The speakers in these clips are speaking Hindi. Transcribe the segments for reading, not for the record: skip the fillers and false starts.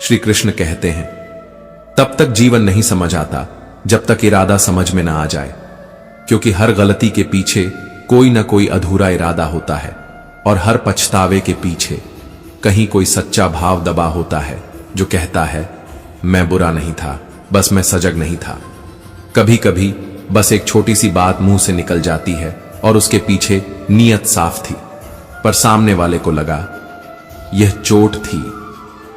श्री कृष्ण कहते हैं, तब तक जीवन नहीं समझ आता जब तक इरादा समझ में ना आ जाए, क्योंकि हर गलती के पीछे कोई ना कोई अधूरा इरादा होता है और हर पछतावे के पीछे कहीं कोई सच्चा भाव दबा होता है जो कहता है, मैं बुरा नहीं था, बस मैं सजग नहीं था। कभी कभी बस एक छोटी सी बात मुंह से निकल जाती है और उसके पीछे नीयत साफ थी, पर सामने वाले को लगा यह चोट थी।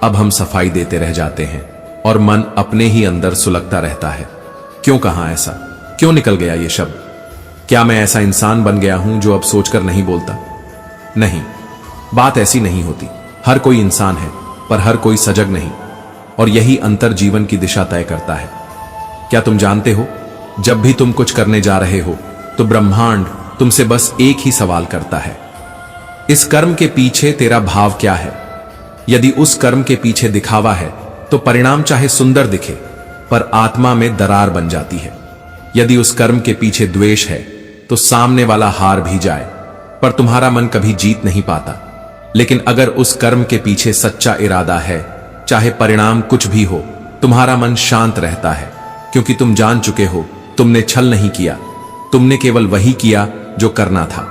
अब हम सफाई देते रह जाते हैं और मन अपने ही अंदर सुलगता रहता है, क्यों कहा ऐसा, क्यों निकल गया ये शब्द? क्या मैं ऐसा इंसान बन गया हूं जो अब सोचकर नहीं बोलता? नहीं, बात ऐसी नहीं होती। हर कोई इंसान है, पर हर कोई सजग नहीं, और यही अंतर जीवन की दिशा तय करता है। क्या तुम जानते हो, जब भी तुम कुछ करने जा रहे हो तो ब्रह्मांड तुमसे बस एक ही सवाल करता है, इस कर्म के पीछे तेरा भाव क्या है? यदि उस कर्म के पीछे दिखावा है तो परिणाम चाहे सुंदर दिखे, पर आत्मा में दरार बन जाती है। यदि उस कर्म के पीछे द्वेष है तो सामने वाला हार भी जाए, पर तुम्हारा मन कभी जीत नहीं पाता। लेकिन अगर उस कर्म के पीछे सच्चा इरादा है, चाहे परिणाम कुछ भी हो, तुम्हारा मन शांत रहता है, क्योंकि तुम जान चुके हो तुमने छल नहीं किया, तुमने केवल वही किया जो करना था,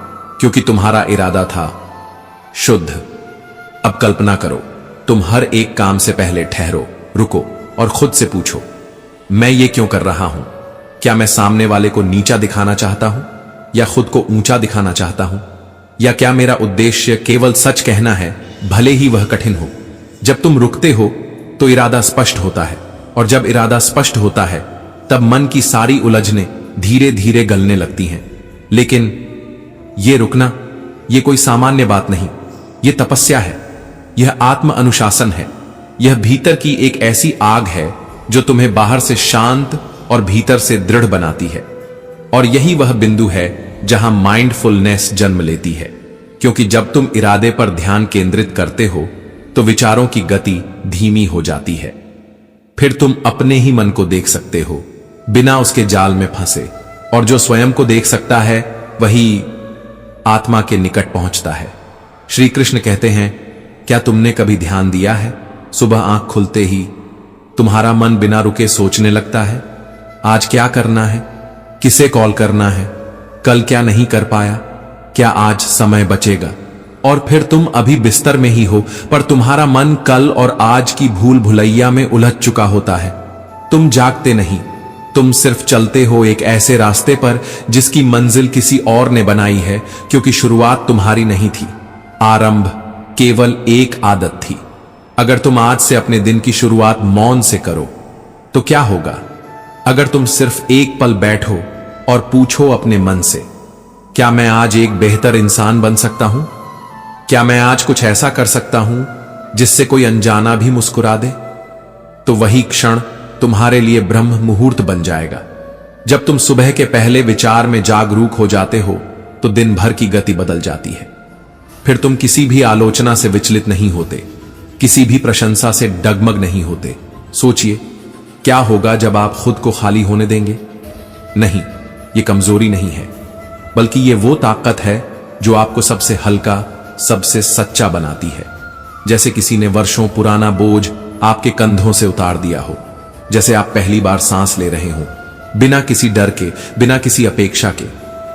क्योंकि तुम्हारा इरादा था शुद्ध। अब कल्पना करो, तुम हर एक काम से पहले ठहरो, रुको और खुद से पूछो, मैं ये क्यों कर रहा हूं? क्या मैं सामने वाले को नीचा दिखाना चाहता हूं, या खुद को ऊंचा दिखाना चाहता हूं? या क्या मेरा उद्देश्य केवल सच कहना है, भले ही वह कठिन हो? जब तुम रुकते हो तो इरादा स्पष्ट होता है, और जब इरादा स्पष्ट होता है तब मन की सारी उलझनें धीरे धीरे गलने लगती हैं। लेकिन यह रुकना, यह कोई सामान्य बात नहीं, यह तपस्या है, यह आत्म अनुशासन है। यह भीतर की एक ऐसी आग है जो तुम्हें बाहर से शांत और भीतर से दृढ़ बनाती है। और यही वह बिंदु है जहां माइंडफुलनेस जन्म लेती है, क्योंकि जब तुम इरादे पर ध्यान केंद्रित करते हो तो विचारों की गति धीमी हो जाती है। फिर तुम अपने ही मन को देख सकते हो, बिना उसके जाल में फंसे, और जो स्वयं को देख सकता है वही आत्मा के निकट पहुंचता है। श्री कृष्ण कहते हैं, क्या तुमने कभी ध्यान दिया है, सुबह आंख खुलते ही तुम्हारा मन बिना रुके सोचने लगता है, आज क्या करना है, किसे कॉल करना है, कल क्या नहीं कर पाया, क्या आज समय बचेगा? और फिर तुम अभी बिस्तर में ही हो, पर तुम्हारा मन कल और आज की भूल भुलैया में उलझ चुका होता है। तुम जागते नहीं, तुम सिर्फ चलते हो एक ऐसे रास्ते पर जिसकी मंजिल किसी और ने बनाई है, क्योंकि शुरुआत तुम्हारी नहीं थी, आरंभ केवल एक आदत थी। अगर तुम आज से अपने दिन की शुरुआत मौन से करो तो क्या होगा? अगर तुम सिर्फ एक पल बैठो और पूछो अपने मन से, क्या मैं आज एक बेहतर इंसान बन सकता हूं? क्या मैं आज कुछ ऐसा कर सकता हूं जिससे कोई अनजाना भी मुस्कुरा दे? तो वही क्षण तुम्हारे लिए ब्रह्म मुहूर्त बन जाएगा। जब तुम सुबह के पहले विचार में जागरूक हो जाते हो तो दिन भर की गति बदल जाती है। फिर तुम किसी भी आलोचना से विचलित नहीं होते, किसी भी प्रशंसा से डगमग नहीं होते। सोचिए, क्या होगा जब आप खुद को खाली होने देंगे? नहीं, ये कमजोरी नहीं है, बल्कि ये वो ताकत है जो आपको सबसे हल्का, सबसे सच्चा बनाती है। जैसे किसी ने वर्षों पुराना बोझ आपके कंधों से उतार दिया हो, जैसे आप पहली बार सांस ले रहे हो, बिना किसी डर के, बिना किसी अपेक्षा के।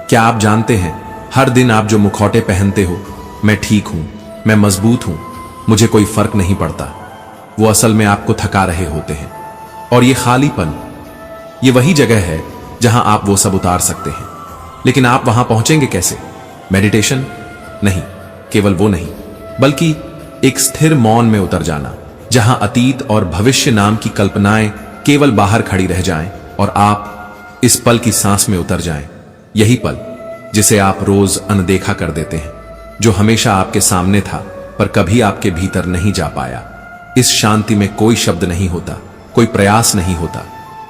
क्या आप जानते हैं, हर दिन आप जो मुखौटे पहनते हो, मैं ठीक हूं, मैं मजबूत हूं, मुझे कोई फर्क नहीं पड़ता, वो असल में आपको थका रहे होते हैं। और ये खालीपन, ये वही जगह है जहां आप वो सब उतार सकते हैं। लेकिन आप वहां पहुंचेंगे कैसे? मेडिटेशन नहीं, केवल वो नहीं, बल्कि एक स्थिर मौन में उतर जाना, जहां अतीत और भविष्य नाम की कल्पनाएं केवल बाहर खड़ी रह जाएं और आप इस पल की सांस में उतर जाएं। यही पल जिसे आप रोज अनदेखा कर देते हैं, जो हमेशा आपके सामने था पर कभी आपके भीतर नहीं जा पाया। इस शांति में कोई शब्द नहीं होता, कोई प्रयास नहीं होता,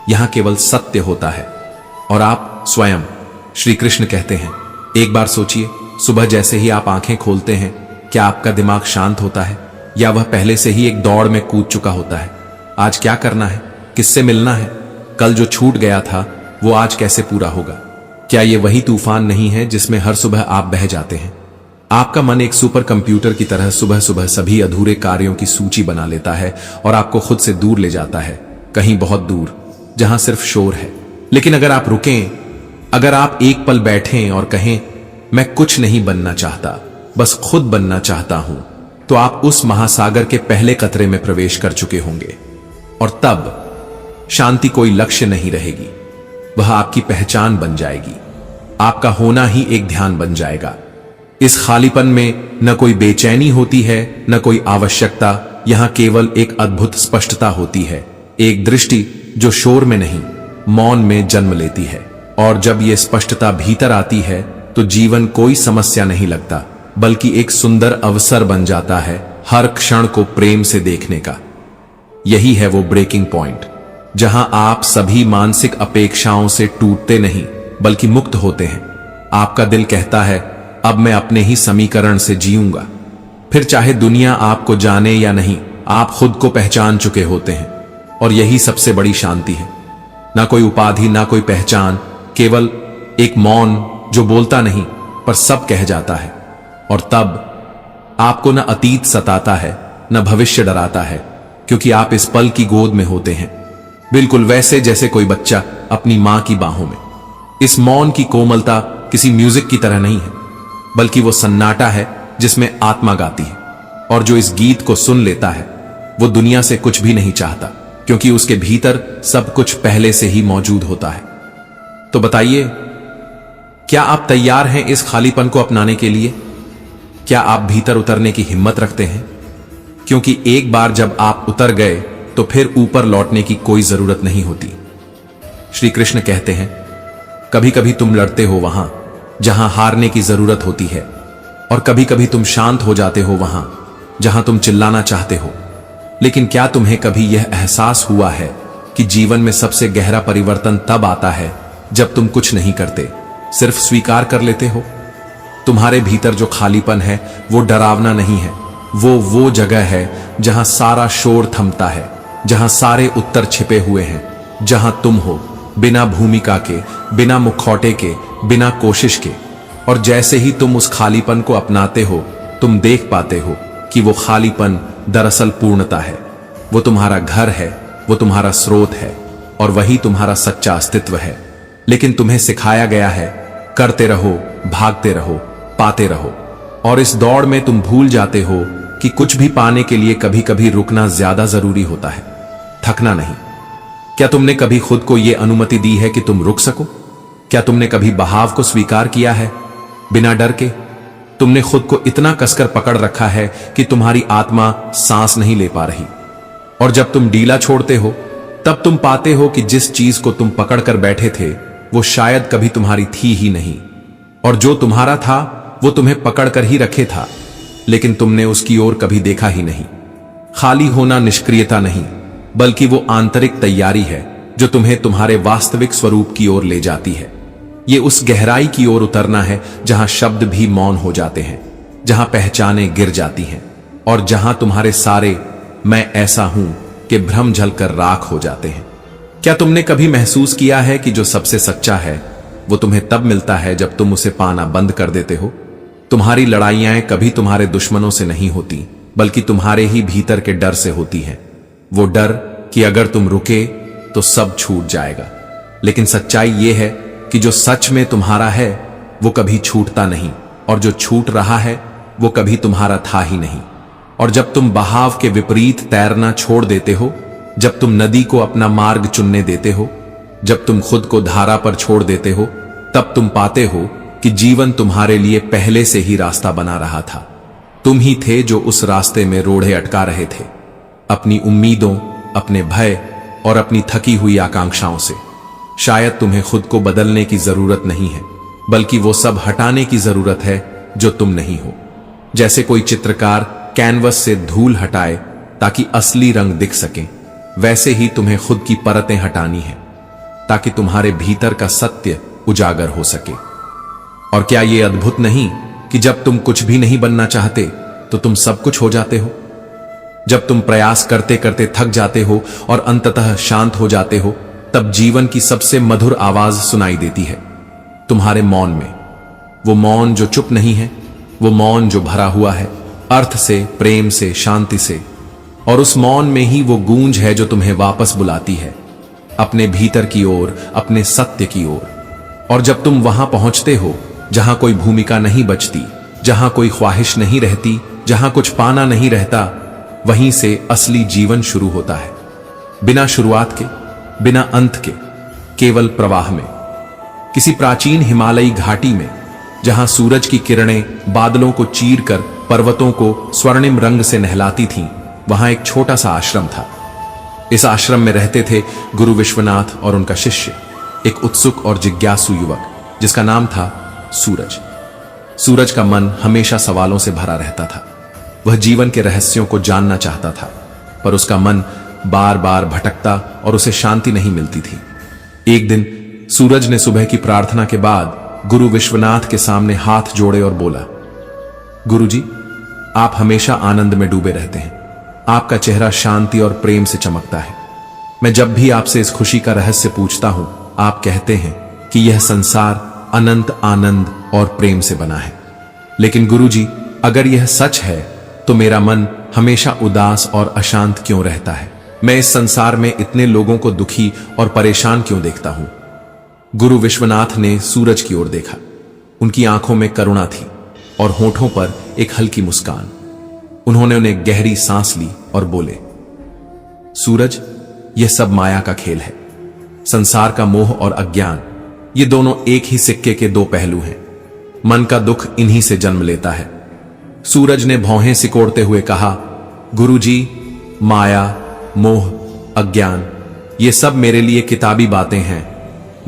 यहां केवल सत्य होता है और आप स्वयं। श्री कृष्ण कहते हैं, एक बार सोचिए, सुबह जैसे ही आप आंखें खोलते हैं, क्या आपका दिमाग शांत होता है, या वह पहले से ही एक दौड़ में कूद चुका होता है? आज क्या करना है, किससे मिलना है, कल जो छूट गया था वो आज कैसे पूरा होगा? क्या ये वही तूफान नहीं है जिसमें हर सुबह आप बह जाते हैं? आपका मन एक सुपर कंप्यूटर की तरह सुबह सुबह सभी अधूरे कार्यों की सूची बना लेता है और आपको खुद से दूर ले जाता है, कहीं बहुत दूर, जहां सिर्फ शोर है। लेकिन अगर आप रुकें, अगर आप एक पल बैठें और कहें, मैं कुछ नहीं बनना चाहता, बस खुद बनना चाहता हूं, तो आप उस महासागर के पहले कतरे में प्रवेश कर चुके होंगे। और तब शांति कोई लक्ष्य नहीं रहेगी, वह आपकी पहचान बन जाएगी। आपका होना ही एक ध्यान बन जाएगा। इस खालीपन में न कोई बेचैनी होती है, न कोई आवश्यकता, यहां केवल एक अद्भुत स्पष्टता होती है, एक दृष्टि जो शोर में नहीं, मौन में जन्म लेती है। और जब यह स्पष्टता भीतर आती है तो जीवन कोई समस्या नहीं लगता, बल्कि एक सुंदर अवसर बन जाता है हर क्षण को प्रेम से देखने का। यही है वो ब्रेकिंग पॉइंट, जहां आप सभी मानसिक अपेक्षाओं से टूटते नहीं, बल्कि मुक्त होते हैं। आपका दिल कहता है, अब मैं अपने ही समीकरण से जीऊंगा। फिर चाहे दुनिया आपको जाने या नहीं, आप खुद को पहचान चुके होते हैं। और यही सबसे बड़ी शांति है। ना कोई उपाधि, ना कोई पहचान, केवल एक मौन जो बोलता नहीं पर सब कह जाता है। और तब आपको न अतीत सताता है, न भविष्य डराता है, क्योंकि आप इस पल की गोद में होते हैं, बिल्कुल वैसे जैसे कोई बच्चा अपनी मां की बाहों में। इस मौन की कोमलता किसी म्यूजिक की तरह नहीं है, बल्कि वो सन्नाटा है जिसमें आत्मा गाती है। और जो इस गीत को सुन लेता है वो दुनिया से कुछ भी नहीं चाहता, क्योंकि उसके भीतर सब कुछ पहले से ही मौजूद होता है। तो बताइए, क्या आप तैयार हैं इस खालीपन को अपनाने के लिए? क्या आप भीतर उतरने की हिम्मत रखते हैं? क्योंकि एक बार जब आप उतर गए तो फिर ऊपर लौटने की कोई जरूरत नहीं होती। श्री कृष्ण कहते हैं, कभी कभी तुम लड़ते हो वहां जहां हारने की जरूरत होती है, और कभी कभी तुम शांत हो जाते हो वहां जहां तुम चिल्लाना चाहते हो। लेकिन क्या तुम्हें कभी यह एहसास हुआ है कि जीवन में सबसे गहरा परिवर्तन तब आता है जब तुम कुछ नहीं करते, सिर्फ स्वीकार कर लेते हो? तुम्हारे भीतर जो खालीपन है वो डरावना नहीं है, वो जगह है जहां सारा शोर थमता है, जहां सारे उत्तर छिपे हुए हैं, जहां तुम हो, बिना भूमिका के, बिना मुखौटे के, बिना कोशिश के। और जैसे ही तुम उस खालीपन को अपनाते हो, तुम देख पाते हो कि वो खालीपन दरअसल पूर्णता है। वो तुम्हारा घर है, वो तुम्हारा स्रोत है, और वही तुम्हारा सच्चा अस्तित्व है। लेकिन तुम्हें सिखाया गया है, करते रहो, भागते रहो, पाते रहो। और इस दौड़ में तुम भूल जाते हो कि कुछ भी पाने के लिए कभी कभी रुकना ज्यादा जरूरी होता है, थकना नहीं। क्या तुमने कभी खुद को यह अनुमति दी है कि तुम रुक सको? क्या तुमने कभी बहाव को स्वीकार किया है बिना डर के? तुमने खुद को इतना कसकर पकड़ रखा है कि तुम्हारी आत्मा सांस नहीं ले पा रही। और जब तुम ढीला छोड़ते हो, तब तुम पाते हो कि जिस चीज को तुम पकड़ कर बैठे थे वो शायद कभी तुम्हारी थी ही नहीं, और जो तुम्हारा था वो तुम्हें पकड़ कर ही रखे था, लेकिन तुमने उसकी ओर कभी देखा ही नहीं। खाली होना निष्क्रियता नहीं, बल्कि वो आंतरिक तैयारी है जो तुम्हें तुम्हारे वास्तविक स्वरूप की ओर ले जाती है। ये उस गहराई की ओर उतरना है जहां शब्द भी मौन हो जाते हैं, जहां पहचानें गिर जाती हैं, और जहां तुम्हारे सारे मैं ऐसा हूं कि भ्रम झलकर राख हो जाते हैं। क्या तुमने कभी महसूस किया है कि जो सबसे सच्चा है वो तुम्हें तब मिलता है जब तुम उसे पाना बंद कर देते हो? तुम्हारी लड़ाइयां कभी तुम्हारे दुश्मनों से नहीं होती, बल्कि तुम्हारे ही भीतर के डर से होती हैं। वो डर कि अगर तुम रुके तो सब छूट जाएगा। लेकिन सच्चाई ये है कि जो सच में तुम्हारा है वो कभी छूटता नहीं, और जो छूट रहा है वो कभी तुम्हारा था ही नहीं। और जब तुम बहाव के विपरीत तैरना छोड़ देते हो, जब तुम नदी को अपना मार्ग चुनने देते हो, जब तुम खुद को धारा पर छोड़ देते हो, तब तुम पाते हो कि जीवन तुम्हारे लिए पहले से ही रास्ता बना रहा था। तुम ही थे जो उस रास्ते में रोड़े अटका रहे थे, अपनी उम्मीदों, अपने भय और अपनी थकी हुई आकांक्षाओं से। शायद तुम्हें खुद को बदलने की जरूरत नहीं है, बल्कि वो सब हटाने की जरूरत है जो तुम नहीं हो। जैसे कोई चित्रकार कैनवस से धूल हटाए ताकि असली रंग दिख सके, वैसे ही तुम्हें खुद की परतें हटानी है ताकि तुम्हारे भीतर का सत्य उजागर हो सके। और क्या ये अद्भुत नहीं कि जब तुम कुछ भी नहीं बनना चाहते तो तुम सब कुछ हो जाते हो? जब तुम प्रयास करते करते थक जाते हो और अंततः शांत हो जाते हो, तब जीवन की सबसे मधुर आवाज सुनाई देती है तुम्हारे मौन में। वो मौन जो चुप नहीं है, वो मौन जो भरा हुआ है अर्थ से, प्रेम से, शांति से, और उस मौन में ही वो गूंज है जो तुम्हें वापस बुलाती है अपने भीतर की ओर, अपने सत्य की ओर। और जब तुम वहां पहुंचते हो जहां कोई भूमिका नहीं बचती, जहां कोई ख्वाहिश नहीं रहती, जहां कुछ पाना नहीं रहता, वहीं से असली जीवन शुरू होता है। बिना शुरुआत के, बिना अंत के, केवल प्रवाह में। किसी प्राचीन हिमालयी घाटी में जहां सूरज की किरणें बादलों को चीरकर पर्वतों को स्वर्णिम रंग से नहलाती थीं, वहां एक छोटा सा आश्रम था। इस आश्रम में रहते थे गुरु विश्वनाथ और उनका शिष्य, एक उत्सुक और जिज्ञासु युवक जिसका नाम था सूरज। सूरज का मन हमेशा सवालों से भरा रहता था। वह जीवन के रहस्यों को जानना चाहता था, पर उसका मन बार बार भटकता और उसे शांति नहीं मिलती थी। एक दिन सूरज ने सुबह की प्रार्थना के बाद गुरु विश्वनाथ के सामने हाथ जोड़े और बोला, गुरुजी, आप हमेशा आनंद में डूबे रहते हैं। आपका चेहरा शांति और प्रेम से चमकता है। मैं जब भी आपसे इस खुशी का रहस्य पूछता हूं, आप कहते हैं कि यह संसार अनंत आनंद और प्रेम से बना है। लेकिन गुरुजी, अगर यह सच है तो मेरा मन हमेशा उदास और अशांत क्यों रहता है? मैं इस संसार में इतने लोगों को दुखी और परेशान क्यों देखता हूं? गुरु विश्वनाथ ने सूरज की ओर देखा। उनकी आंखों में करुणा थी और होठों पर एक हल्की मुस्कान। उन्होंने उन्हें गहरी सांस ली और बोले, सूरज, यह सब माया का खेल है। संसार का मोह और अज्ञान, ये दोनों एक ही सिक्के के दो पहलू हैं। मन का दुख इन्हीं से जन्म लेता है। सूरज ने भौहें सिकोड़ते हुए कहा, गुरुजी, माया, मोह, अज्ञान, ये सब मेरे लिए किताबी बातें हैं।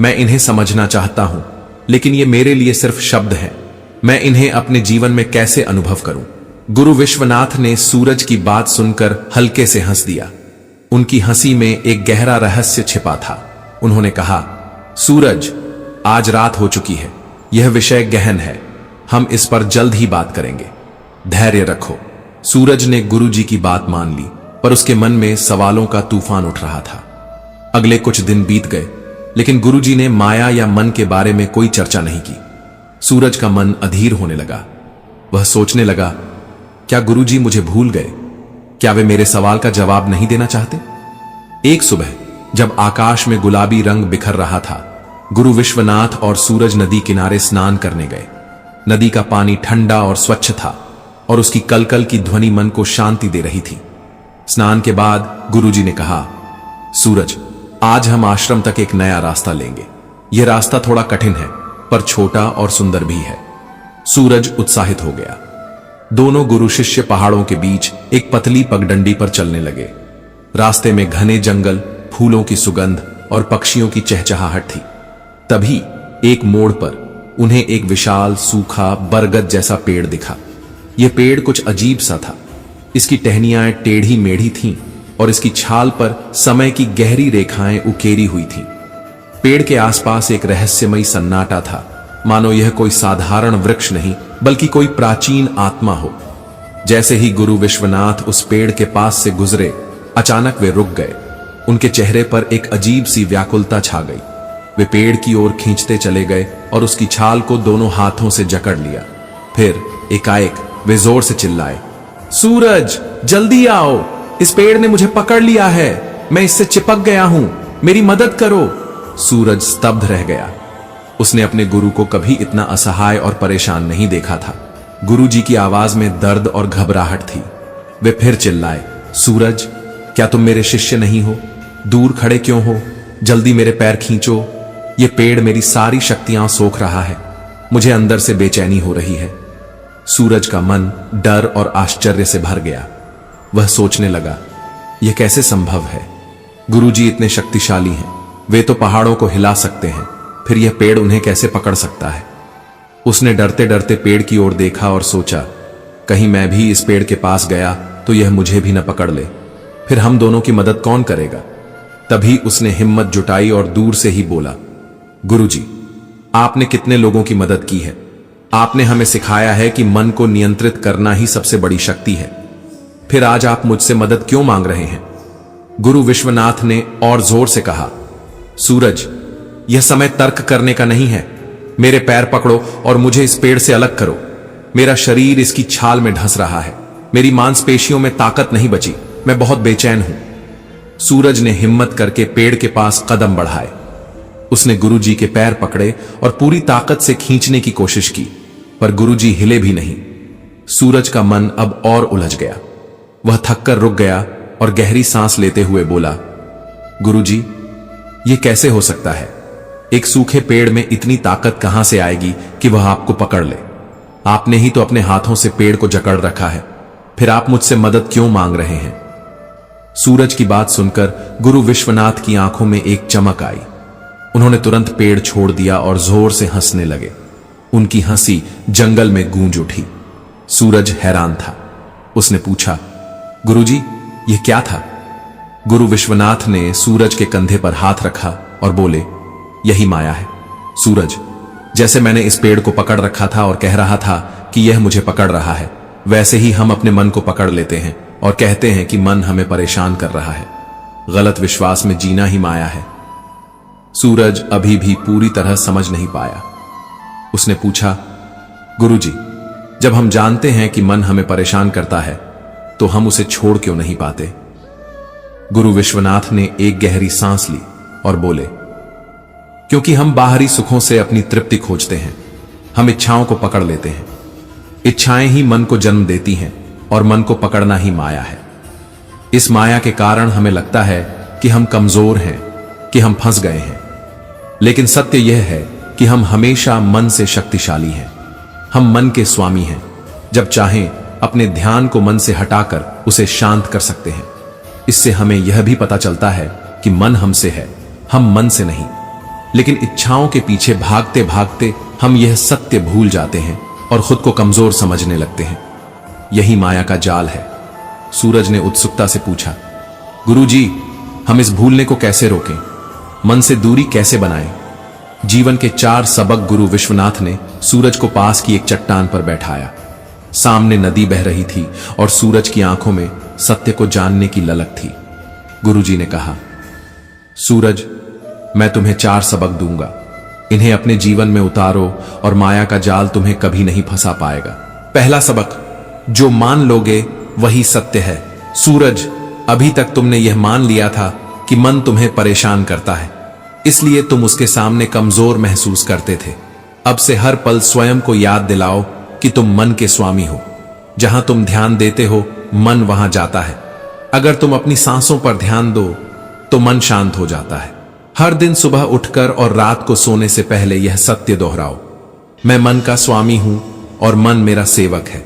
मैं इन्हें समझना चाहता हूं, लेकिन ये मेरे लिए सिर्फ शब्द हैं। मैं इन्हें अपने जीवन में कैसे अनुभव करूं? गुरु विश्वनाथ ने सूरज की बात सुनकर हल्के से हंस दिया। उनकी हंसी में एक गहरा रहस्य छिपा था। उन्होंने कहा, सूरज, आज रात हो चुकी है। यह विषय गहन है। हम इस पर जल्द ही बात करेंगे। धैर्य रखो। सूरज ने गुरुजी की बात मान ली, पर उसके मन में सवालों का तूफान उठ रहा था। अगले कुछ दिन बीत गए, लेकिन गुरुजी ने माया या मन के बारे में कोई चर्चा नहीं की। सूरज का मन अधीर होने लगा। वह सोचने लगा, क्या गुरुजी मुझे भूल गए? क्या वे मेरे सवाल का जवाब नहीं देना चाहते? एक सुबह जब आकाश में गुलाबी रंग बिखर रहा था, गुरु विश्वनाथ और सूरज नदी किनारे स्नान करने गए। नदी का पानी ठंडा और स्वच्छ था और उसकी कलकल की ध्वनि मन को शांति दे रही थी। स्नान के बाद गुरुजी ने कहा, सूरज, आज हम आश्रम तक एक नया रास्ता लेंगे। यह रास्ता थोड़ा कठिन है, पर छोटा और सुंदर भी है। सूरज उत्साहित हो गया। दोनों गुरु शिष्य पहाड़ों के बीच एक पतली पगडंडी पर चलने लगे। रास्ते में घने जंगल, फूलों की सुगंध और पक्षियों की चहचहाहट थी। तभी एक मोड़ पर उन्हें एक विशाल सूखा बरगद जैसा पेड़ दिखा। यह पेड़ कुछ अजीब सा था। इसकी टहनियां टेढ़ी मेढ़ी थीं और इसकी छाल पर समय की गहरी रेखाएं उकेरी हुई थीं। पेड़ के आसपास एक रहस्यमयी सन्नाटा था, मानो यह कोई साधारण वृक्ष नहीं बल्कि कोई प्राचीन आत्मा हो। जैसे ही गुरु विश्वनाथ उस पेड़ के पास से गुजरे, अचानक वे रुक गए। उनके चेहरे पर एक अजीब सी व्याकुलता छा गई। वे पेड़ की ओर खींचते चले गए और उसकी छाल को दोनों हाथों से जकड़ लिया। फिर एकाएक वे जोर से चिल्लाए, सूरज, जल्दी आओ! इस पेड़ ने मुझे पकड़ लिया है। मैं इससे चिपक गया हूं। मेरी मदद करो। सूरज स्तब्ध रह गया। उसने अपने गुरु को कभी इतना असहाय और परेशान नहीं देखा था। गुरुजी की आवाज में दर्द और घबराहट थी। वे फिर चिल्लाए, सूरज, क्या तुम मेरे शिष्य नहीं हो? दूर खड़े क्यों हो? जल्दी मेरे पैर खींचो। ये पेड़ मेरी सारी शक्तियां सोख रहा है। मुझे अंदर से बेचैनी हो रही है। सूरज का मन डर और आश्चर्य से भर गया। वह सोचने लगा, यह कैसे संभव है? गुरुजी इतने शक्तिशाली हैं। वे तो पहाड़ों को हिला सकते हैं, फिर यह पेड़ उन्हें कैसे पकड़ सकता है? उसने डरते डरते पेड़ की ओर देखा और सोचा, कहीं मैं भी इस पेड़ के पास गया तो यह मुझे भी न पकड़ ले। फिर हम दोनों की मदद कौन करेगा? तभी उसने हिम्मत जुटाई और दूर से ही बोला, गुरुजी, आपने कितने लोगों की मदद की है। आपने हमें सिखाया है कि मन को नियंत्रित करना ही सबसे बड़ी शक्ति है। फिर आज आप मुझसे मदद क्यों मांग रहे हैं? गुरु विश्वनाथ ने और जोर से कहा, सूरज, यह समय तर्क करने का नहीं है। मेरे पैर पकड़ो और मुझे इस पेड़ से अलग करो। मेरा शरीर इसकी छाल में ढस रहा है, मेरी मांसपेशियों में ताकत नहीं बची, मैं बहुत बेचैन हूं। सूरज ने हिम्मत करके पेड़ के पास कदम बढ़ाए। उसने गुरुजी के पैर पकड़े और पूरी ताकत से खींचने की कोशिश की, पर गुरुजी हिले भी नहीं। सूरज का मन अब और उलझ गया। वह थककर रुक गया और गहरी सांस लेते हुए बोला, गुरुजी, यह कैसे हो सकता है? एक सूखे पेड़ में इतनी ताकत कहां से आएगी कि वह आपको पकड़ ले? आपने ही तो अपने हाथों से पेड़ को जकड़ रखा है, फिर आप मुझसे मदद क्यों मांग रहे हैं? सूरज की बात सुनकर गुरु विश्वनाथ की आंखों में एक चमक आई। उन्होंने तुरंत पेड़ छोड़ दिया और जोर से हंसने लगे। उनकी हंसी जंगल में गूंज उठी। सूरज हैरान था। उसने पूछा, गुरुजी, यह क्या था? गुरु विश्वनाथ ने सूरज के कंधे पर हाथ रखा और बोले, यही माया है सूरज। जैसे मैंने इस पेड़ को पकड़ रखा था और कह रहा था कि यह मुझे पकड़ रहा है, वैसे ही हम अपने मन को पकड़ लेते हैं और कहते हैं कि मन हमें परेशान कर रहा है। गलत विश्वास में जीना ही माया है। सूरज अभी भी पूरी तरह समझ नहीं पाया। उसने पूछा, गुरुजी, जब हम जानते हैं कि मन हमें परेशान करता है तो हम उसे छोड़ क्यों नहीं पाते? गुरु विश्वनाथ ने एक गहरी सांस ली और बोले, क्योंकि हम बाहरी सुखों से अपनी तृप्ति खोजते हैं। हम इच्छाओं को पकड़ लेते हैं। इच्छाएं ही मन को जन्म देती हैं और मन को पकड़ना ही माया है। इस माया के कारण हमें लगता है कि हम कमजोर हैं, कि हम फंस गए हैं। लेकिन सत्य यह है कि हम हमेशा मन से शक्तिशाली हैं। हम मन के स्वामी हैं। जब चाहें अपने ध्यान को मन से हटाकर उसे शांत कर सकते हैं। इससे हमें यह भी पता चलता है कि मन हमसे है, हम मन से नहीं। लेकिन इच्छाओं के पीछे भागते भागते हम यह सत्य भूल जाते हैं और खुद को कमजोर समझने लगते हैं। यही माया का जाल है। सूरज ने उत्सुकता से पूछा, गुरुजी, हम इस भूलने को कैसे रोकें? मन से दूरी कैसे बनाएं? जीवन के 4 सबक गुरु विश्वनाथ ने सूरज को पास की एक चट्टान पर बैठाया। सामने नदी बह रही थी और सूरज की आंखों में सत्य को जानने की ललक थी। गुरुजी ने कहा, सूरज, मैं तुम्हें 4 सबक दूंगा। इन्हें अपने जीवन में उतारो और माया का जाल तुम्हें कभी नहीं फंसा पाएगा। पहला सबक, जो मान लोगे वही सत्य है। सूरज, अभी तक तुमने यह मान लिया था कि मन तुम्हें परेशान करता है, इसलिए तुम उसके सामने कमजोर महसूस करते थे। अब से हर पल स्वयं को याद दिलाओ कि तुम मन के स्वामी हो। जहां तुम ध्यान देते हो, मन वहां जाता है। अगर तुम अपनी सांसों पर ध्यान दो तो मन शांत हो जाता है। हर दिन सुबह उठकर और रात को सोने से पहले यह सत्य दोहराओ, मैं मन का स्वामी हूं और मन मेरा सेवक है।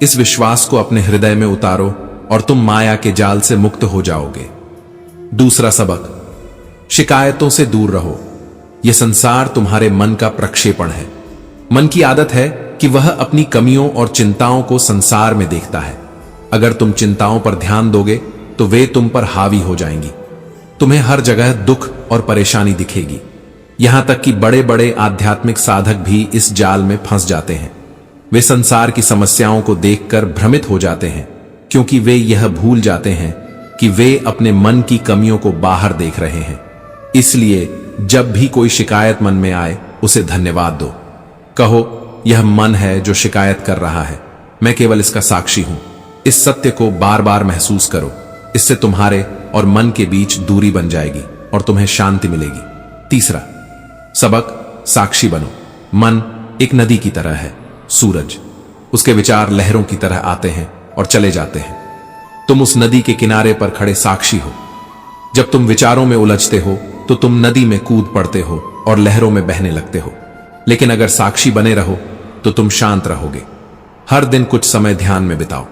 इस विश्वास को अपने हृदय में उतारो और तुम माया के जाल से मुक्त हो जाओगे। दूसरा सबक, शिकायतों से दूर रहो। यह संसार तुम्हारे मन का प्रक्षेपण है। मन की आदत है कि वह अपनी कमियों और चिंताओं को संसार में देखता है। अगर तुम चिंताओं पर ध्यान दोगे तो वे तुम पर हावी हो जाएंगी। तुम्हें हर जगह दुख और परेशानी दिखेगी। यहां तक कि बड़े बड़े आध्यात्मिक साधक भी इस जाल में फंस जाते हैं। वे संसार की समस्याओं को देखकर भ्रमित हो जाते हैं, क्योंकि वे यह भूल जाते हैं कि वे अपने मन की कमियों को बाहर देख रहे हैं। इसलिए जब भी कोई शिकायत मन में आए, उसे धन्यवाद दो। कहो, यह मन है जो शिकायत कर रहा है, मैं केवल इसका साक्षी हूं। इस सत्य को बार बार महसूस करो। इससे तुम्हारे और मन के बीच दूरी बन जाएगी और तुम्हें शांति मिलेगी। तीसरा सबक, साक्षी बनो। मन एक नदी की तरह है। सूरज, उसके विचार लहरों की तरह आते हैं और चले जाते हैं। तुम उस नदी के किनारे पर खड़े साक्षी हो। जब तुम विचारों में उलझते हो तो तुम नदी में कूद पड़ते हो और लहरों में बहने लगते हो। लेकिन अगर साक्षी बने रहो तो तुम शांत रहोगे। हर दिन कुछ समय ध्यान में बिताओ।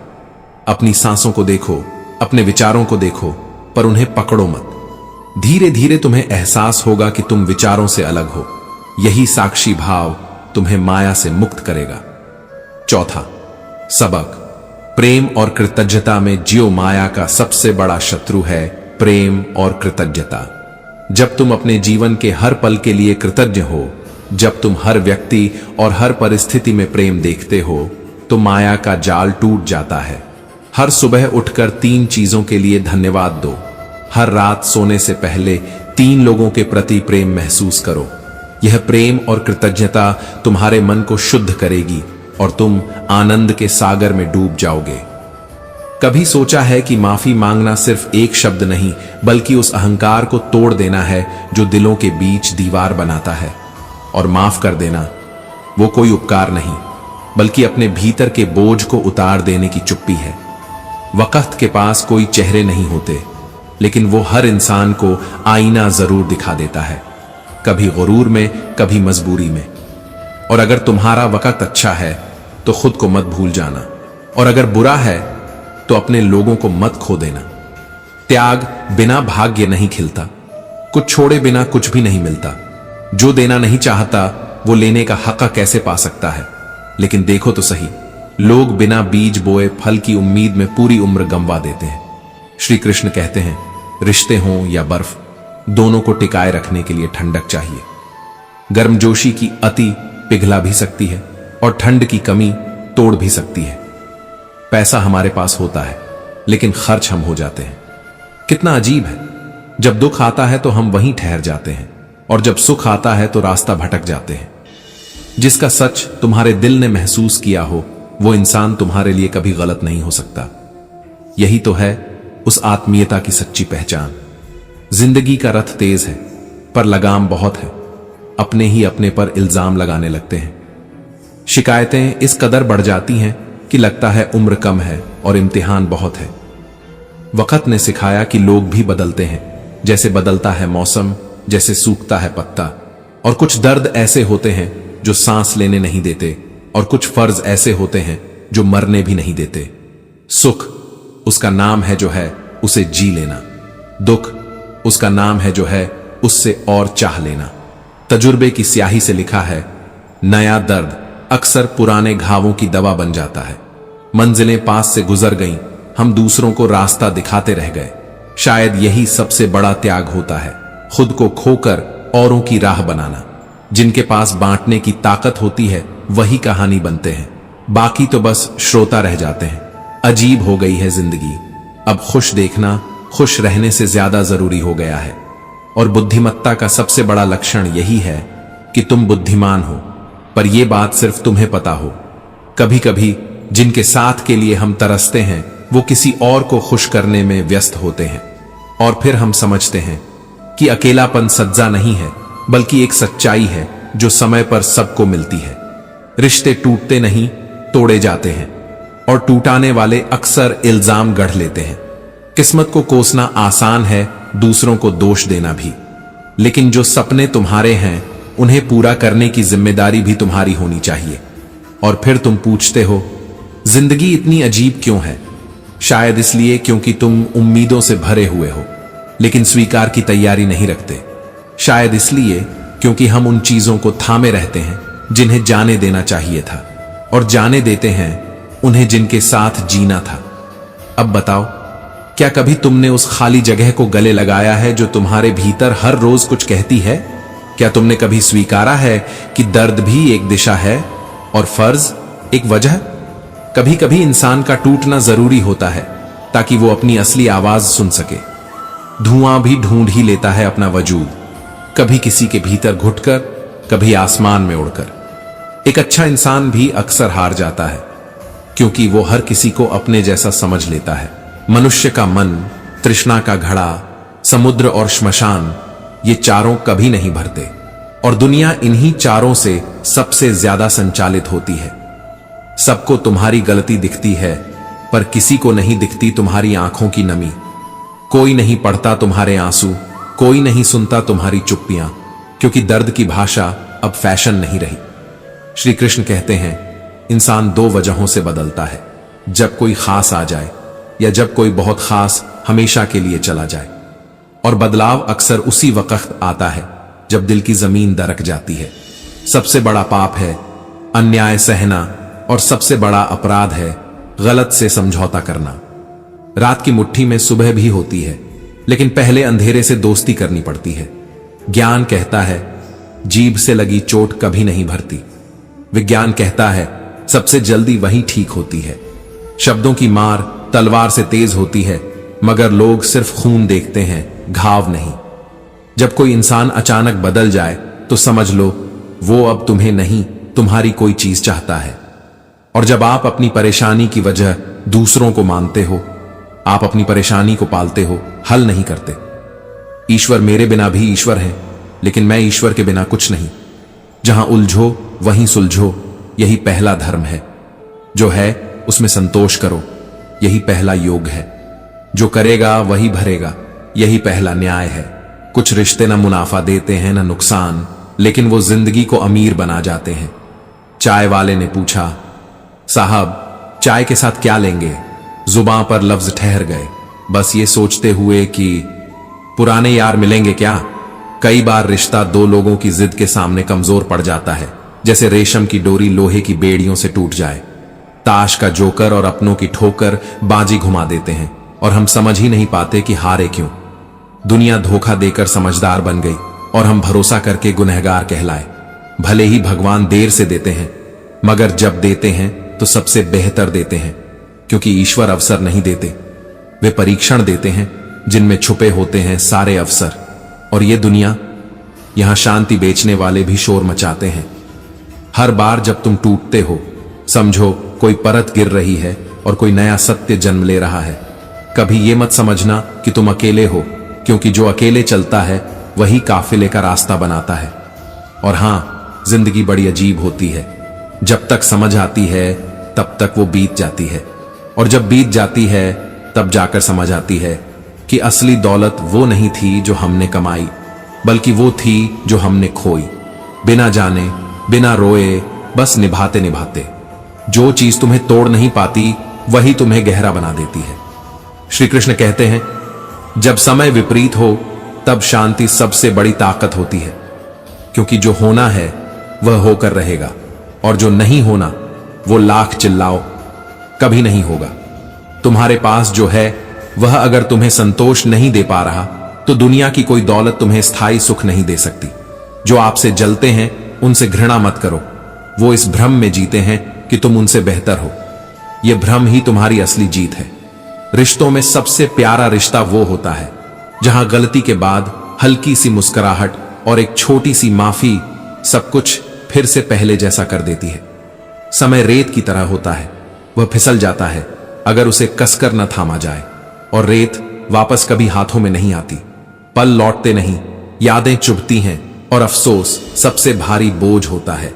अपनी सांसों को देखो, अपने विचारों को देखो, पर उन्हें पकड़ो मत। धीरे धीरे तुम्हें एहसास होगा कि तुम विचारों से अलग हो। यही साक्षी भाव तुम्हें माया से मुक्त करेगा। चौथा सबक, प्रेम और कृतज्ञता में जियो। माया का सबसे बड़ा शत्रु है प्रेम और कृतज्ञता। जब तुम अपने जीवन के हर पल के लिए कृतज्ञ हो, जब तुम हर व्यक्ति और हर परिस्थिति में प्रेम देखते हो, तो माया का जाल टूट जाता है। हर सुबह उठकर 3 चीजों के लिए धन्यवाद दो। हर रात सोने से पहले 3 लोगों के प्रति प्रेम महसूस करो। यह प्रेम और कृतज्ञता तुम्हारे मन को शुद्ध करेगी और तुम आनंद के सागर में डूब जाओगे। कभी सोचा है कि माफी मांगना सिर्फ एक शब्द नहीं, बल्कि उस अहंकार को तोड़ देना है जो दिलों के बीच दीवार बनाता है। और माफ कर देना वो कोई उपकार नहीं, बल्कि अपने भीतर के बोझ को उतार देने की चुप्पी है। वक्त के पास कोई चेहरे नहीं होते, लेकिन वो हर इंसान को आईना जरूर दिखा देता है, कभी गुरूर में, कभी मजबूरी में। और अगर तुम्हारा वक्त अच्छा है तो खुद को मत भूल जाना, और अगर बुरा है तो अपने लोगों को मत खो देना। त्याग बिना भाग्य नहीं खिलता, कुछ छोड़े बिना कुछ भी नहीं मिलता। जो देना नहीं चाहता वो लेने का हक कैसे पा सकता है? लेकिन देखो तो सही, लोग बिना बीज बोए फल की उम्मीद में पूरी उम्र गंवा देते हैं। श्री कृष्ण कहते हैं, रिश्ते हों या बर्फ, दोनों को टिकाए रखने के लिए ठंडक चाहिए। गर्मजोशी की अति पिघला भी सकती है और ठंड की कमी तोड़ भी सकती है। पैसा हमारे पास होता है, लेकिन खर्च हम हो जाते हैं। कितना अजीब है, जब दुख आता है तो हम वहीं ठहर जाते हैं, और जब सुख आता है तो रास्ता भटक जाते हैं। जिसका सच तुम्हारे दिल ने महसूस किया हो, वो इंसान तुम्हारे लिए कभी गलत नहीं हो सकता। यही तो है उस आत्मीयता की सच्ची पहचान। जिंदगी का रथ तेज है, पर लगाम बहुत है। अपने ही अपने पर इल्जाम लगाने लगते हैं। शिकायतें इस कदर बढ़ जाती हैं कि लगता है उम्र कम है और इम्तिहान बहुत है। वक्त ने सिखाया कि लोग भी बदलते हैं, जैसे बदलता है मौसम, जैसे सूखता है पत्ता। और कुछ दर्द ऐसे होते हैं जो सांस लेने नहीं देते, और कुछ फर्ज ऐसे होते हैं जो मरने भी नहीं देते। सुख उसका नाम है जो है उसे जी लेना, दुख उसका नाम है जो है उससे और चाह लेना। तजुर्बे की स्याही से लिखा है, नया दर्द अक्सर पुराने घावों की दवा बन जाता है। मंजिलें पास से गुजर गईं, हम दूसरों को रास्ता दिखाते रह गए। शायद यही सबसे बड़ा त्याग होता है, खुद को खोकर औरों की राह बनाना। जिनके पास बांटने की ताकत होती है वही कहानी बनते हैं, बाकी तो बस श्रोता रह जाते हैं। अजीब हो गई है जिंदगी, अब खुश देखना खुश रहने से ज्यादा जरूरी हो गया है। और बुद्धिमत्ता का सबसे बड़ा लक्षण यही है कि तुम बुद्धिमान हो, पर यह बात सिर्फ तुम्हें पता हो। कभी कभी जिनके साथ के लिए हम तरसते हैं वो किसी और को खुश करने में व्यस्त होते हैं, और फिर हम समझते हैं कि अकेलापन सज्जा नहीं है, बल्कि एक सच्चाई है जो समय पर सबको मिलती है। रिश्ते टूटते नहीं, तोड़े जाते हैं, और टूटाने वाले अक्सर इल्जाम गढ़ लेते हैं। किस्मत को कोसना आसान है, दूसरों को दोष देना भी, लेकिन जो सपने तुम्हारे हैं उन्हें पूरा करने की जिम्मेदारी भी तुम्हारी होनी चाहिए। और फिर तुम पूछते हो, जिंदगी इतनी अजीब क्यों है? शायद इसलिए क्योंकि तुम उम्मीदों से भरे हुए हो, लेकिन स्वीकार की तैयारी नहीं रखते। शायद इसलिए क्योंकि हम उन चीजों को थामे रहते हैं जिन्हें जाने देना चाहिए था, और जाने देते हैं उन्हें जिनके साथ जीना था। अब बताओ, क्या कभी तुमने उस खाली जगह को गले लगाया है जो तुम्हारे भीतर हर रोज कुछ कहती है? क्या तुमने कभी स्वीकारा है कि दर्द भी एक दिशा है और फर्ज एक वजह? कभी कभी इंसान का टूटना जरूरी होता है ताकि वो अपनी असली आवाज सुन सके। धुआं भी ढूंढ ही लेता है अपना वजूद, कभी किसी के भीतर घुटकर, कभी आसमान में उड़कर। एक अच्छा इंसान भी अक्सर हार जाता है, क्योंकि वो हर किसी को अपने जैसा समझ लेता है। मनुष्य का मन, तृष्णा का घड़ा, समुद्र और श्मशान, ये चारों कभी नहीं भरते, और दुनिया इन्हीं चारों से सबसे ज्यादा संचालित होती है। सबको तुम्हारी गलती दिखती है, पर किसी को नहीं दिखती तुम्हारी आंखों की नमी। कोई नहीं पढ़ता तुम्हारे आंसू, कोई नहीं सुनता तुम्हारी चुप्पियां, क्योंकि दर्द की भाषा अब फैशन नहीं रही। श्री कृष्ण कहते हैं, इंसान दो वजहों से बदलता है, जब कोई खास आ जाए या जब कोई बहुत खास हमेशा के लिए चला जाए। और बदलाव अक्सर उसी वक्त आता है जब दिल की जमीन दरक जाती है। सबसे बड़ा पाप है अन्याय सहना, और सबसे बड़ा अपराध है गलत से समझौता करना। रात की मुट्ठी में सुबह भी होती है, लेकिन पहले अंधेरे से दोस्ती करनी पड़ती है। ज्ञान कहता है जीभ से लगी चोट कभी नहीं भरती। विज्ञान कहता है सबसे जल्दी वही ठीक होती है। शब्दों की मार तलवार से तेज होती है, मगर लोग सिर्फ खून देखते हैं, घाव नहीं। जब कोई इंसान अचानक बदल जाए तो समझ लो वो अब तुम्हें नहीं, तुम्हारी कोई चीज चाहता है। और जब आप अपनी परेशानी की वजह दूसरों को मानते हो, आप अपनी परेशानी को पालते हो, हल नहीं करते। ईश्वर मेरे बिना भी ईश्वर है, लेकिन मैं ईश्वर के बिना कुछ नहीं। जहां उलझो वहीं सुलझो, यही पहला धर्म है। जो है उसमें संतोष करो, यही पहला योग है। जो करेगा वही भरेगा, यही पहला न्याय है। कुछ रिश्ते न मुनाफा देते हैं न नुकसान, लेकिन वो जिंदगी को अमीर बना जाते हैं। चाय वाले ने पूछा, साहब चाय के साथ क्या लेंगे? जुबां पर लफ्ज ठहर गए, बस ये सोचते हुए कि पुराने यार मिलेंगे क्या। कई बार रिश्ता दो लोगों की जिद के सामने कमजोर पड़ जाता है, जैसे रेशम की डोरी लोहे की बेड़ियों से टूट जाए। ताश का जोकर और अपनों की ठोकर बाजी घुमा देते हैं और हम समझ ही नहीं पाते कि हारे क्यों। दुनिया धोखा देकर समझदार बन गई और हम भरोसा करके गुनहगार कहलाए। भले ही भगवान देर से देते हैं, मगर जब देते हैं तो सबसे बेहतर देते हैं, क्योंकि ईश्वर अवसर नहीं देते, वे परीक्षण देते हैं जिनमें छुपे होते हैं सारे अवसर। और ये दुनिया, यहां शांति बेचने वाले भी शोर मचाते हैं। हर बार जब तुम टूटते हो, समझो कोई परत गिर रही है और कोई नया सत्य जन्म ले रहा है। कभी ये मत समझना कि तुम अकेले हो, क्योंकि जो अकेले चलता है वही काफिले का रास्ता बनाता है। और हां, जिंदगी बड़ी अजीब होती है। जब तक समझ आती है तब तक वो बीत जाती है, और जब बीत जाती है तब जाकर समझ आती है कि असली दौलत वो नहीं थी जो हमने कमाई, बल्कि वो थी जो हमने खोई। बिना जाने, बिना रोए, बस निभाते निभाते। जो चीज तुम्हें तोड़ नहीं पाती वही तुम्हें गहरा बना देती है। श्री कृष्ण कहते हैं, जब समय विपरीत हो तब शांति सबसे बड़ी ताकत होती है, क्योंकि जो होना है वह होकर रहेगा, और जो नहीं होना वो लाख चिल्लाओ कभी नहीं होगा। तुम्हारे पास जो है वह अगर तुम्हें संतोष नहीं दे पा रहा, तो दुनिया की कोई दौलत तुम्हें स्थायी सुख नहीं दे सकती। जो आपसे जलते हैं उनसे घृणा मत करो, वो इस भ्रम में जीते हैं कि तुम उनसे बेहतर हो। यह भ्रम ही तुम्हारी असली जीत है। रिश्तों में सबसे प्यारा रिश्ता वो होता है जहां गलती के बाद हल्की सी मुस्कुराहट और एक छोटी सी माफी सब कुछ फिर से पहले जैसा कर देती है। समय रेत की तरह होता है, वह फिसल जाता है अगर उसे कसकर न थामा जाए, और रेत वापस कभी हाथों में नहीं आती। पल लौटते नहीं, यादें चुभती हैं, और अफसोस सबसे भारी बोझ होता है।